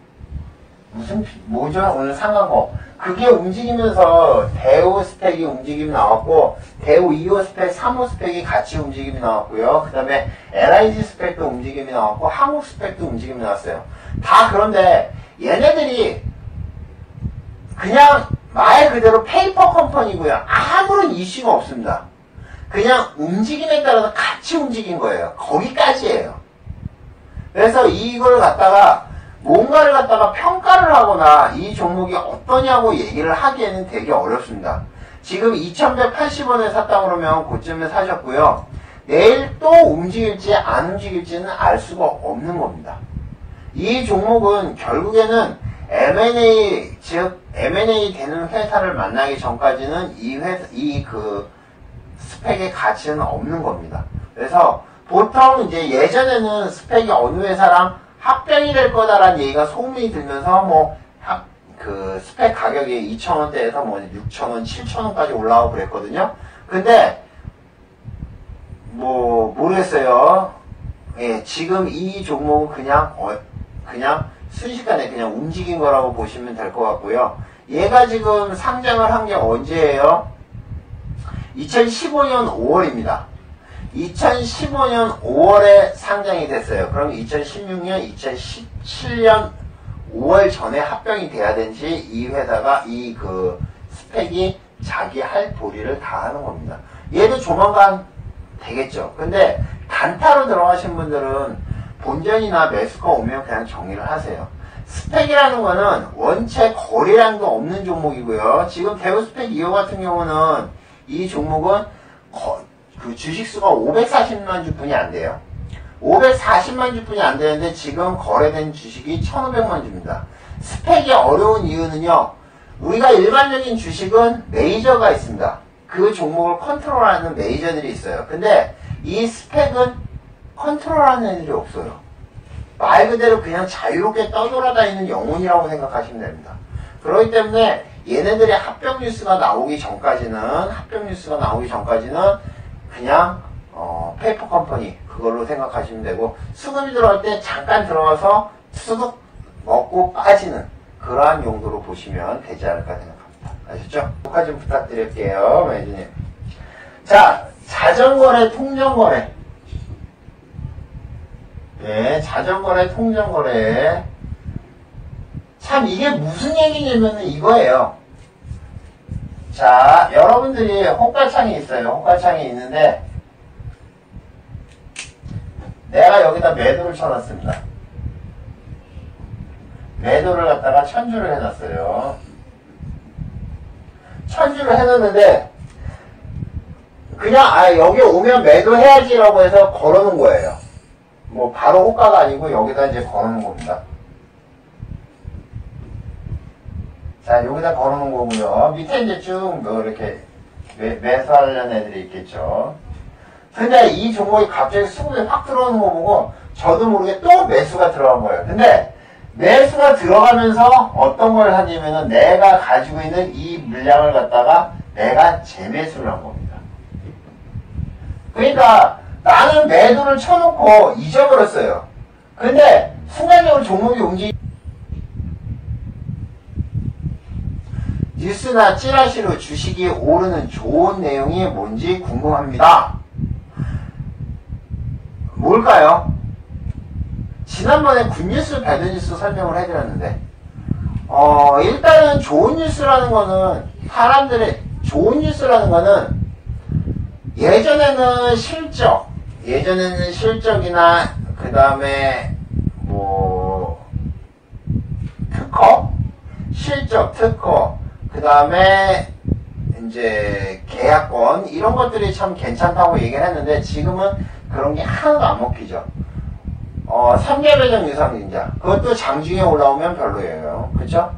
뭐죠? 오늘 상한거 그게 움직이면서 대우 스펙이 움직임이 나왔고 대우 2호 스펙, 3호 스펙이 같이 움직임이 나왔고요. 그 다음에 LIG 스펙도 움직임이 나왔고 한국 스펙도 움직임이 나왔어요. 다 그런데 얘네들이 그냥 말 그대로 페이퍼 컴퍼니고요. 아무런 이슈가 없습니다. 그냥 움직임에 따라서 같이 움직인 거예요. 거기까지예요. 그래서 이걸 갖다가 뭔가를 갖다가 평가를 하거나 이 종목이 어떠냐고 얘기를 하기에는 되게 어렵습니다. 지금 2180원에 샀다 그러면 그쯤에 사셨고요. 내일 또 움직일지 안 움직일지는 알 수가 없는 겁니다. 이 종목은 결국에는 M&A, 즉 M&A 되는 회사를 만나기 전까지는 이 스펙의 가치는 없는 겁니다. 그래서 보통 이제 예전에는 스펙이 어느 회사랑 합병이 될 거다라는 얘기가 소문이 들면서 스펙 가격이 2,000원대에서 6,000원, 7,000원까지 올라오고 그랬거든요. 근데 모르겠어요. 예, 지금 이 종목은 그냥 순식간에 그냥 움직인 거라고 보시면 될 것 같고요. 얘가 지금 상장을 한 게 언제예요? 2015년 5월입니다. 2015년 5월에 상장이 됐어요. 그럼 2016년, 2017년 5월 전에 합병이 돼야 되는지 이 회사가 스펙이 자기 할 도리를 다 하는 겁니다. 얘도 조만간 되겠죠. 근데 단타로 들어가신 분들은 본전이나 매수가 오면 그냥 정리를 하세요. 스펙이라는 거는 원체 거래량도 없는 종목이고요. 지금 대우 스펙 2호 같은 경우는 이 종목은 그 주식수가 540만 주뿐이 안 돼요. 540만 주뿐이 안 되는데 지금 거래된 주식이 1,500만 주입니다. 스펙이 어려운 이유는요. 우리가 일반적인 주식은 메이저가 있습니다. 그 종목을 컨트롤하는 메이저들이 있어요. 근데 이 스펙은 컨트롤하는 애들이 없어요. 말 그대로 그냥 자유롭게 떠돌아다니는 영혼이라고 생각하시면 됩니다. 그렇기 때문에 얘네들의 합병 뉴스가 나오기 전까지는 그냥 페이퍼 컴퍼니 그걸로 생각하시면 되고, 수급이 들어갈 때 잠깐 들어가서 수득 먹고 빠지는 그러한 용도로 보시면 되지 않을까 생각합니다. 아셨죠? 녹화 좀 부탁드릴게요, 매니저님. 자, 자전거래, 통전거래. 네, 자전거래, 통전거래. 참 이게 무슨 얘기냐면은 이거예요. 자, 여러분들이 호가창이 있어요. 호가창이 있는데 내가 여기다 매도를 쳐놨습니다. 매도를 갖다가 천주를 해놨어요. 천주를 해놨는데 그냥 여기 오면 매도해야지라고 해서 걸어놓은 거예요. 뭐 바로 호가가 아니고 여기다 이제 걸어놓은 겁니다. 자, 여기다 걸어놓은 거고요. 밑에 이제 쭉 뭐 이렇게 매수하려는 애들이 있겠죠. 근데 이 종목이 갑자기 수급이 확 들어오는 거 보고 저도 모르게 또 매수가 들어간 거예요. 근데 매수가 들어가면서 어떤 걸 하냐면은 내가 가지고 있는 이 물량을 갖다가 내가 재매수를 한 겁니다. 그러니까 나는 매도를 쳐놓고 잊어버렸어요. 근데 순간적으로 종목이 뉴스나 찌라시로 주식이 오르는 좋은 내용이 뭔지 궁금합니다. 뭘까요? 지난번에 굿뉴스, 배드뉴스 설명을 해드렸는데 일단은 좋은 뉴스라는 거는 좋은 뉴스라는 거는 예전에는 실적이나 그 다음에 뭐 특허 그 다음에 이제 계약권 이런 것들이 참 괜찮다고 얘기를 했는데 지금은 그런 게 하나도 안 먹히죠. 3개 배정 유상증자 그것도 장중에 올라오면 별로예요. 그쵸?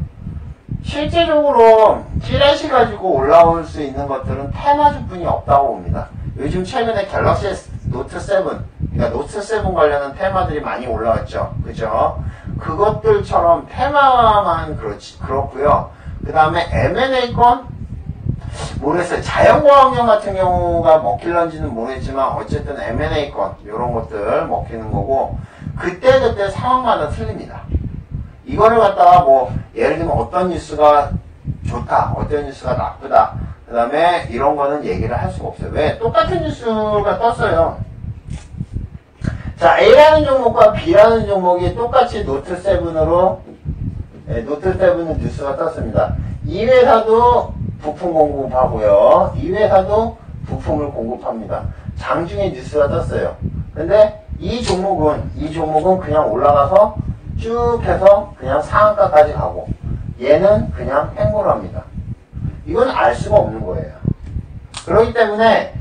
실제적으로 찌라시 가지고 올라올 수 있는 것들은 테마주뿐이 없다고 봅니다. 요즘 최근에 갤럭시 노트 7 그러니까 노트 7 관련한 테마들이 많이 올라왔죠. 그죠? 그것들처럼 테마만 그렇고요. 그 다음에 M&A권 모르겠어요. 자연과학용 같은 경우가 먹힐런지는 모르겠지만 어쨌든 M&A권 이런 것들 먹히는 거고 그때 상황마다 틀립니다. 이거를 갖다가 뭐 예를 들면 어떤 뉴스가 좋다, 어떤 뉴스가 나쁘다, 그 다음에 이런 거는 얘기를 할 수가 없어요. 왜? 똑같은 뉴스가 떴어요. 자, A라는 종목과 B라는 종목이 똑같이 노트 7으로 노트 7은 뉴스가 떴습니다. 이 회사도 부품 공급하고요. 이 회사도 부품을 공급합니다. 장중에 뉴스가 떴어요. 근데 이 종목은 그냥 올라가서 쭉 해서 그냥 상한가까지 가고 얘는 그냥 횡보를 합니다. 이건 알 수가 없는 거예요. 그렇기 때문에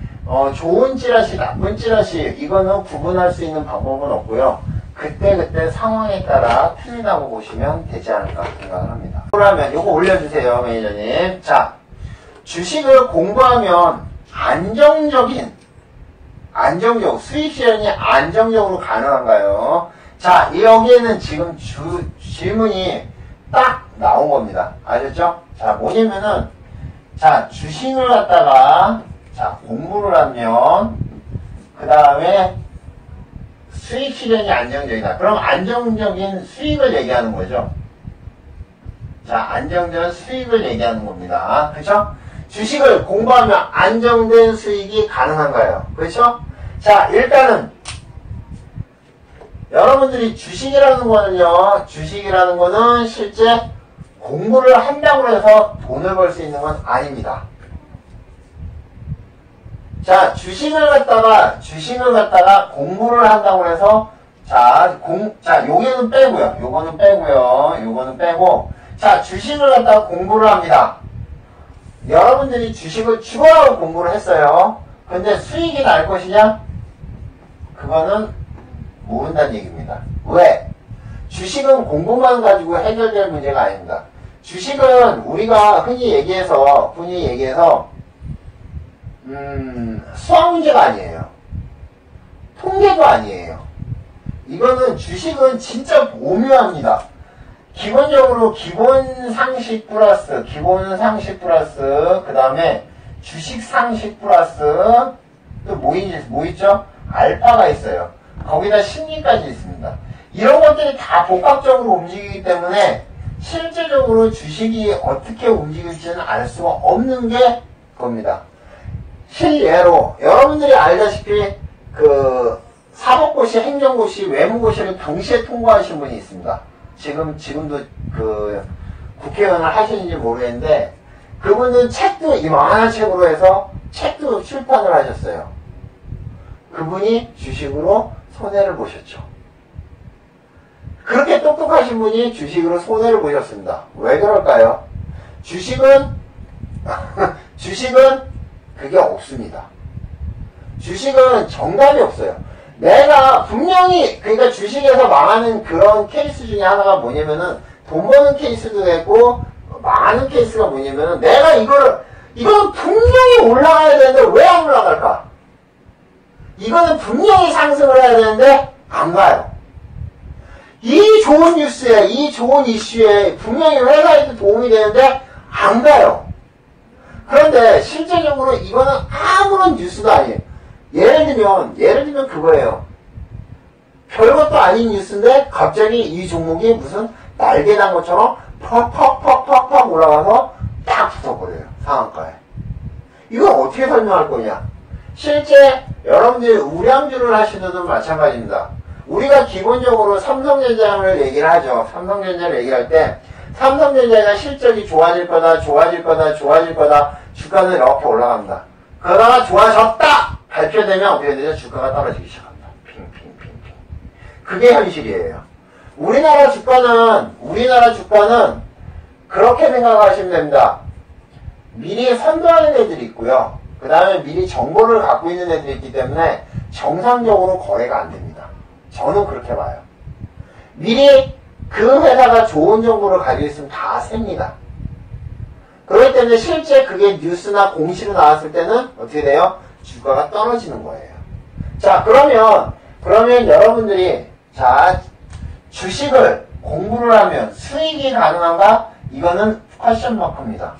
좋은 찌라시, 나쁜 찌라시 이거는 구분할 수 있는 방법은 없고요. 그때 상황에 따라 틀리다고 보시면 되지 않을까 생각을 합니다. 그러면 요거 올려주세요, 매니저님. 자, 주식을 공부하면 수익 실현이 안정적으로 가능한가요? 자, 여기에는 지금 질문이 딱 나온 겁니다. 아셨죠? 자, 뭐냐면은, 자, 주식을 갖다가, 공부를 하면, 그 다음에, 수익 실현이 안정적이다. 그럼 안정적인 수익을 얘기하는 거죠. 자, 안정적인 수익을 얘기하는 겁니다. 그쵸? 주식을 공부하면 안정된 수익이 가능한가요? 그렇죠? 자, 일단은 여러분들이 주식이라는 거는 실제 공부를 한다고 해서 돈을 벌 수 있는 건 아닙니다. 자, 주식을 갖다가 공부를 한다고 해서 요거는 빼고요. 요거는 빼고 자, 주식을 갖다가 공부를 합니다. 여러분들이 주식을 죽어라고 공부를 했어요. 근데 수익이 날 것이냐? 그거는 모른다는 얘기입니다. 왜? 주식은 공부만 가지고 해결될 문제가 아닙니다. 주식은 우리가 흔히 얘기해서 수학 문제가 아니에요. 통계도 아니에요. 이거는 주식은 진짜 오묘합니다. 기본적으로 기본 상식 플러스 그 다음에 주식 상식 플러스 또 뭐 있죠? 알파가 있어요. 거기다 심리까지 있습니다. 이런 것들이 다 복합적으로 움직이기 때문에 실제적으로 주식이 어떻게 움직일지는 알 수가 없는 게 겁니다. 실예로 여러분들이 알다시피 그 사법고시, 행정고시, 외무고시를 동시에 통과하신 분이 있습니다. 지금도 그 국회의원을 하시는지 모르겠는데 그분은 책도 이만한 책으로 해서 책도 출판을 하셨어요. 그분이 주식으로 손해를 보셨죠. 그렇게 똑똑하신 분이 주식으로 손해를 보셨습니다. 왜 그럴까요? 주식은 그게 없습니다. 주식은 정답이 없어요. 내가 분명히 그러니까 주식에서 망하는 그런 케이스 중에 하나가 뭐냐면은 돈 버는 케이스도 되고 망하는 케이스가 뭐냐면은 내가 이거는 분명히 올라가야 되는데 왜 안 올라갈까? 이거는 분명히 상승을 해야 되는데 안 가요. 이 좋은 뉴스에 이 좋은 이슈에 분명히 회사에도 도움이 되는데 안 가요. 그런데 실제적으로 이거는 아무런 뉴스도 아니에요. 예를 들면 그거예요. 별것도 아닌 뉴스인데 갑자기 이 종목이 무슨 날개 단 것처럼 퍽 올라가서 딱 붙어버려요. 상한가에. 이걸 어떻게 설명할 거냐? 실제 여러분들이 우량주를 하시는 분도 마찬가지입니다. 우리가 기본적으로 삼성전자를 얘기를 하죠. 삼성전자를 얘기할 때 삼성전자가 실적이 좋아질 거다 주가는 이렇게 올라갑니다. 그러다가 좋아졌다 발표되면 어떻게 되죠? 주가가 떨어지기 시작합니다. 핑. 그게 현실이에요. 우리나라 주가는 그렇게 생각하시면 됩니다. 미리 선도하는 애들이 있고요. 그 다음에 미리 정보를 갖고 있는 애들이 있기 때문에 정상적으로 거래가 안 됩니다. 저는 그렇게 봐요. 미리 그 회사가 좋은 정보를 가지고 있으면 다 셉니다. 그렇기 때문에 실제 그게 뉴스나 공시로 나왔을 때는 어떻게 돼요? 주가가 떨어지는 거예요. 자, 그러면 여러분들이 주식을 공부를 하면 수익이 가능한가? 이거는 퀘스천 마크입니다.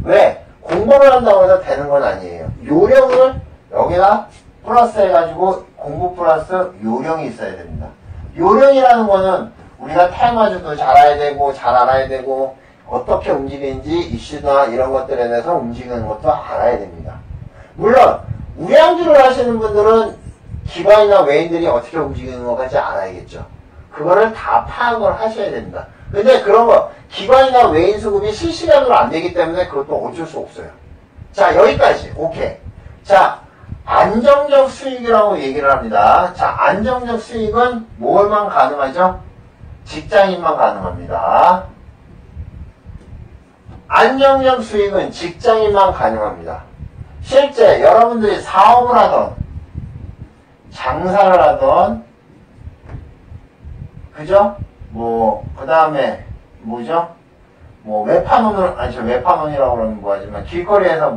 왜? 공부를 한다고 해서 되는 건 아니에요. 요령을 여기다 플러스 해가지고 공부 플러스 요령이 있어야 됩니다. 요령이라는 거는 우리가 테마주도 잘 알아야 되고 어떻게 움직이는지 이슈나 이런 것들에 대해서 움직이는 것도 알아야 됩니다. 물론 우량주를 하시는 분들은 기관이나 외인들이 어떻게 움직이는 것까지 알아야겠죠. 그거를 다 파악을 하셔야 됩니다. 근데 그런 거 기관이나 외인 수급이 실시간으로 안 되기 때문에 그것도 어쩔 수 없어요. 자, 여기까지. 오케이. 자, 안정적 수익이라고 얘기를 합니다. 자, 안정적 수익은 뭘만 가능하죠? 직장인만 가능합니다. 안정적 수익은 직장인만 가능합니다. 실제 여러분들이 사업을 하던 장사를 하던 그죠? 그 다음에 뭐죠? 외판원이라고 그러면 뭐하지만 길거리에서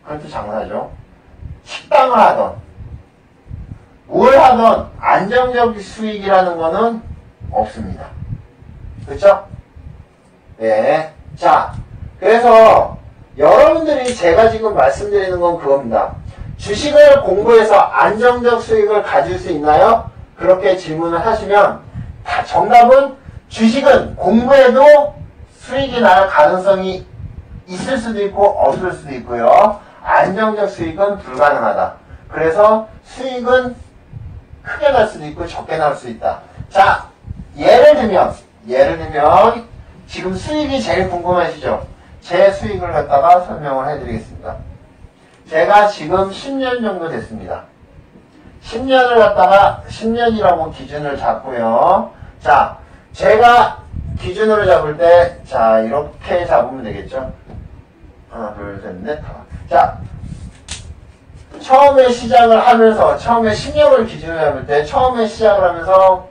그것도 장사죠. 식당을 하던 뭘 하던 안정적 수익이라는 거는 없습니다. 그쵸? 네. 자, 그래서 여러분들이 제가 지금 말씀드리는 건 그겁니다. 주식을 공부해서 안정적 수익을 가질 수 있나요? 그렇게 질문을 하시면 정답은 주식은 공부해도 수익이 날 가능성이 있을 수도 있고 없을 수도 있고요. 안정적 수익은 불가능하다. 그래서 수익은 크게 날 수도 있고 적게 날 수 있다. 자, 예를 들면 지금 수익이 제일 궁금하시죠? 제 수익을 갖다가 설명을 해드리겠습니다. 제가 지금 10년 정도 됐습니다. 10년을 갖다가 10년이라고 기준을 잡고요. 자, 제가 기준으로 잡을 때, 자, 이렇게 잡으면 되겠죠? 하나, 둘, 셋, 넷, 다. 자, 처음에 시작을 하면서, 처음에 10년을 기준으로 잡을 때, 처음에 시작을 하면서,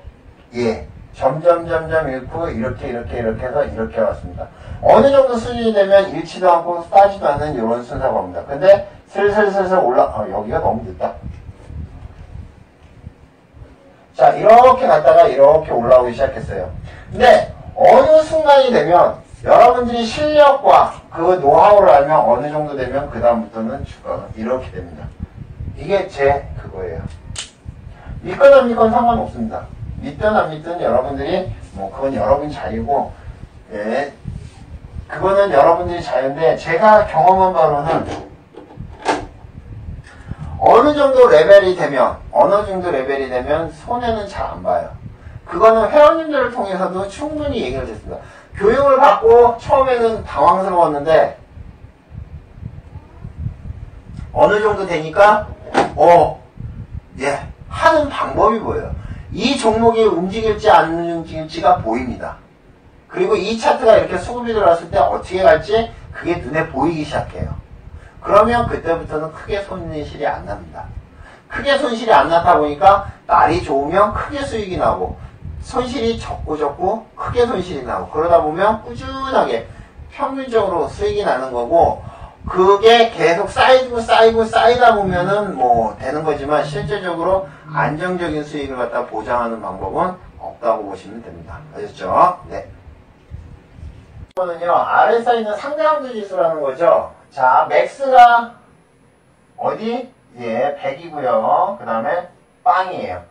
예, 점점 잃고, 이렇게 해서 이렇게 왔습니다. 어느 정도 수준이 되면 잃지도 않고 따지도 않는 이런 순서가 옵니다. 근데 슬슬 여기가 너무 늦다. 자, 이렇게 갔다가 이렇게 올라오기 시작했어요. 근데 어느 순간이 되면 여러분들이 실력과 그 노하우를 알면 어느 정도 되면 그 다음부터는 이렇게 됩니다. 이게 제 그거예요. 믿건 안 믿건 상관없습니다. 믿든 안 믿든 여러분들이 그건 여러분 자유고, 예, 그거는 여러분들이 자유인데, 제가 경험한 바로는 어느 정도 레벨이 되면 손해는 잘 안 봐요. 그거는 회원님들을 통해서도 충분히 얘기를 했습니다. 교육을 받고 처음에는 당황스러웠는데 어느 정도 되니까 예, 하는 방법이 보여요. 이 종목이 움직일지 안 움직일지가 보입니다. 그리고 이 차트가 이렇게 수급이 들어왔을 때 어떻게 갈지 그게 눈에 보이기 시작해요. 그러면 그때부터는 크게 손실이 안 납니다. 크게 손실이 안 나다 보니까 날이 좋으면 크게 수익이 나고, 손실이 적고 크게 손실이 나고, 그러다 보면 꾸준하게 평균적으로 수익이 나는 거고, 그게 계속 쌓이다 보면은 되는 거지만, 실제적으로 안정적인 수익을 갖다 보장하는 방법은 없다고 보시면 됩니다. 아셨죠? 네. 이거는요, RSI는 상대함수 지수라는 거죠. 자, 맥스가 어디? 예, 100이고요. 그 다음에 빵이에요.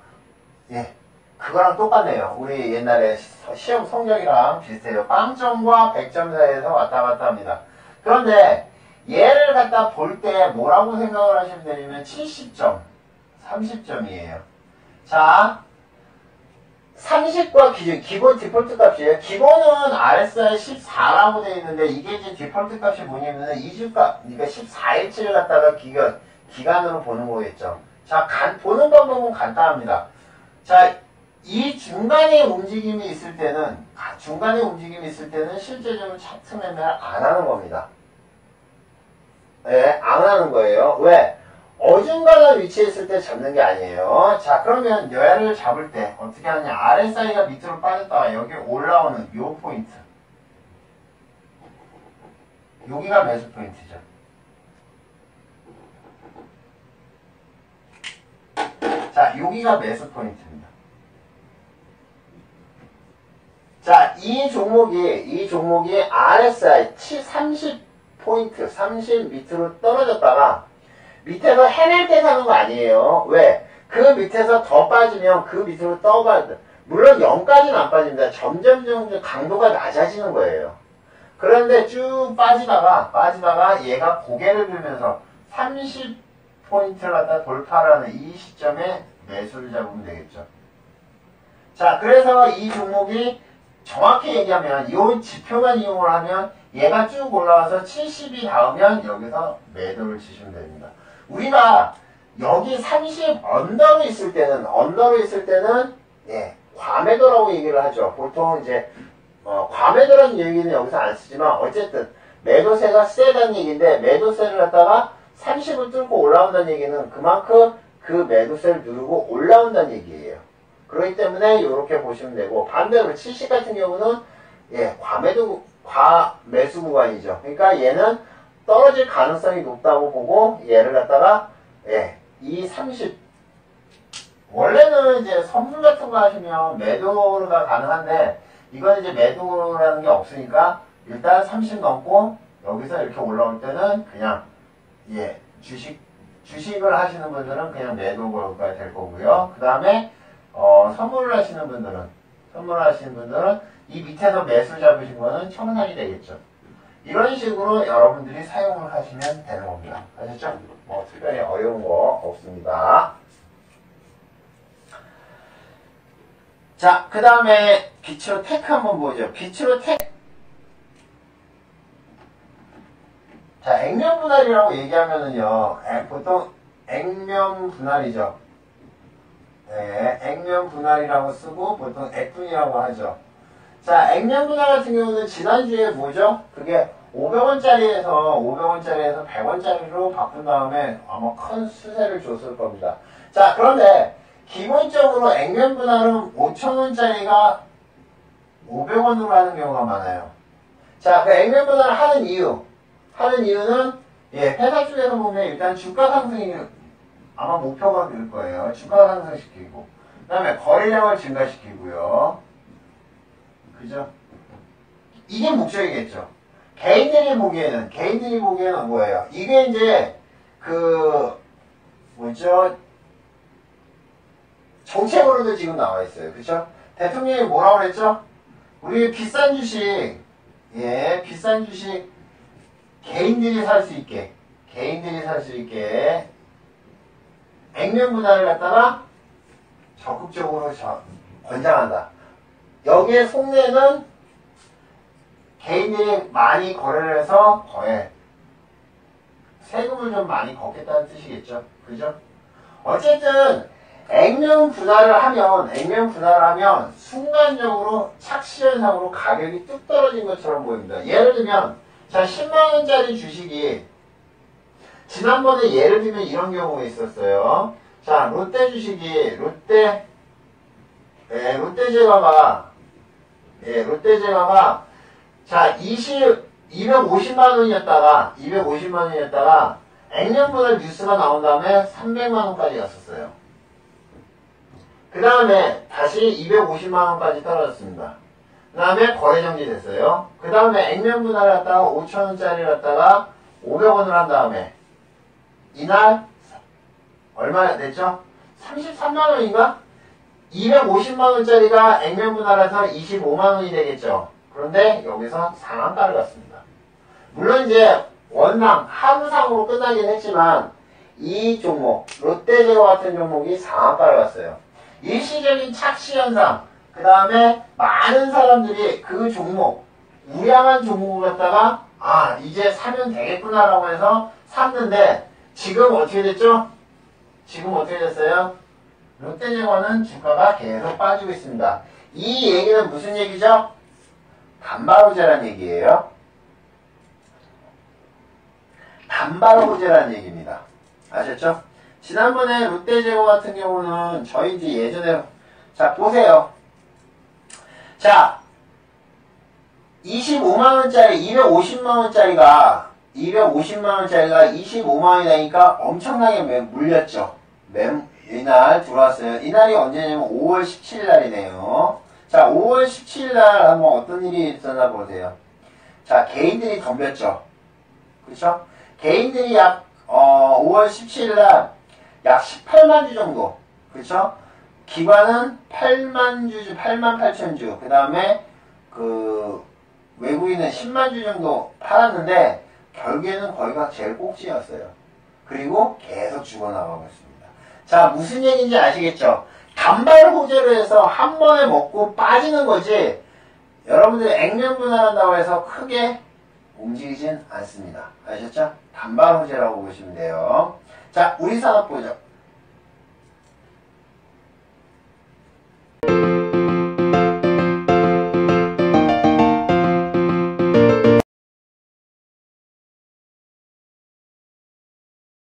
예, 그거랑 똑같네요. 우리 옛날에 시험 성적이랑 비슷해요. 빵점과 100점 사이에서 왔다 갔다 합니다. 그런데 얘를 갖다 볼 때 뭐라고 생각을 하시면 되냐면 70점, 30점이에요. 자, 30과 기본 디폴트 값이에요. 기본은 RSI 14라고 되어 있는데, 이게 이제 디폴트 값이 뭐냐면은 2주값, 그러니까 14일치를 갖다가 기간으로 보는 거겠죠. 자, 보는 방법은 간단합니다. 자, 이 중간에 움직임이 있을 때는 실제적으로 차트 매매를 안 하는 겁니다. 네, 안 하는 거예요. 왜? 어중간한 위치에 있을 때 잡는 게 아니에요. 자, 그러면 얘를 잡을 때 어떻게 하느냐. RSI가 밑으로 빠졌다가 여기 올라오는 요 포인트. 여기가 매수 포인트죠. 자, 여기가 매수 포인트입니다. 자, 이 종목이 RSI 30포인트, 30 밑으로 떨어졌다가 밑에서 해낼 때 사는 거 아니에요. 왜? 그 밑에서 더 빠지면 그 밑으로 떠가야 돼. 물론 0까지는 안 빠집니다. 점점 강도가 낮아지는 거예요. 그런데 쭉 빠지다가 얘가 고개를 들면서 30포인트를 갖다 돌파하는 이 시점에 매수를 잡으면 되겠죠. 자, 그래서 이 종목이 정확히 얘기하면 이 지표만 이용을 하면 얘가 쭉 올라와서 70이 닿으면 여기서 매도를 치시면 됩니다. 우리가 여기 30 언더로 있을 때는 예, 과매도라고 얘기를 하죠. 보통 이제 과매도라는 얘기는 여기서 안 쓰지만 어쨌든 매도세가 세다는 얘기인데, 매도세를 갖다가 30을 뚫고 올라온다는 얘기는 그만큼 그 매도세를 누르고 올라온다는 얘기예요. 그렇기 때문에 이렇게 보시면 되고, 반대로 70 같은 경우는 예, 과매수 구간이죠. 그러니까 얘는 떨어질 가능성이 높다고 보고 얘를 갖다가 예, 이 30 원래는 이제 선물 같은 거 하시면 매도가 가능한데, 이건 이제 매도라는 게 없으니까 일단 30 넘고 여기서 이렇게 올라올 때는 그냥 예, 주식을 하시는 분들은 그냥 매도가 될 거고요. 그 다음에 선물을 하시는 분들은 이 밑에서 매수 잡으신 거는 청산이 되겠죠. 이런 식으로 여러분들이 사용을 하시면 되는 겁니다. 아셨죠? 특별히 어려운 거 없습니다. 자, 그 다음에 기치로 테크 한번 보죠. 기치로 테크. 자, 액면 분할이라고 얘기하면은요, 보통 액면 분할이죠. 네, 액면 분할이라고 쓰고 보통 액분이라고 하죠. 자, 액면 분할 같은 경우는 지난주에 뭐죠? 그게 500원짜리에서 100원짜리로 바꾼 다음에 아마 큰 수세를 줬을 겁니다. 자, 그런데 기본적으로 액면 분할은 5,000원짜리가 500원으로 하는 경우가 많아요. 자, 그 액면 분할을 하는 이유는 회사 쪽에서 보면 일단 주가 상승이 아마 목표가 될 거예요. 주가 상승시키고, 그 다음에 거래량을 증가시키고요. 그죠? 이게 목적이겠죠. 개인들이 보기에는 뭐예요? 이게 이제, 정책으로도 지금 나와 있어요. 그죠? 대통령이 뭐라고 그랬죠? 우리 비싼 주식, 개인들이 살 수 있게, 액면 분할을 갖다가 적극적으로 권장한다. 여기에 속내는 개인들이 많이 거래를 해서 세금을 좀 많이 걷겠다는 뜻이겠죠. 그죠? 어쨌든 액면 분할을 하면 순간적으로 착시현상으로 가격이 뚝 떨어진 것처럼 보입니다. 예를 들면 자 10만원짜리 주식이 지난번에 예를 들면 이런 경우가 있었어요. 자 롯데 주식이 롯데제과가 자 250만원이었다가 액면 분할 뉴스가 나온 다음에 300만원까지 갔었어요. 그 다음에 다시 250만원까지 떨어졌습니다. 그 다음에 거래정지 됐어요. 그 다음에 액면 분할을 갖다가 5,000원짜리를 갖다가 500원을 한 다음에 이날 얼마 됐죠? 33만원인가? 250만원짜리가 액면 분할해서 25만원이 되겠죠. 그런데 여기서 상한가를 갔습니다. 물론 이제 원상 하루상으로 끝나긴 했지만 이 종목 롯데제과 같은 종목이 상한가를 갔어요. 일시적인 착시현상, 그 다음에 많은 사람들이 그 종목, 우량한 종목을 갖다가 이제 사면 되겠구나라고 해서 샀는데 지금 어떻게 됐죠? 지금 어떻게 됐어요? 롯데제과는 주가가 계속 빠지고 있습니다. 이 얘기는 무슨 얘기죠? 단발호재라는 얘기예요. 단발호재라는 얘기입니다. 아셨죠? 지난번에 롯데제과 같은 경우는 저희 이제 예전에 자 보세요. 자 25만원짜리 250만원짜리가 25만원이 되니까 엄청나게 물렸죠. 이날 들어왔어요. 이날이 언제냐면 5월 17일 날이네요. 자 5월 17일 날 한번 어떤 일이 있었나 보세요. 자 개인들이 덤볐죠. 그렇죠? 개인들이 5월 17일 날 약 18만 주 정도. 그렇죠? 기관은 8만 8천 주. 그 다음에 외국인은 10만 주 정도 팔았는데 결국에는 거기가 제일 꼭지였어요. 그리고 계속 죽어나가고 있습니다. 자, 무슨 얘기인지 아시겠죠? 단발 호재로 해서 한 번에 먹고 빠지는 거지 여러분들이 액면 분할한다고 해서 크게 움직이진 않습니다. 아셨죠? 단발 호재라고 보시면 돼요. 자, 우리 산업 보죠.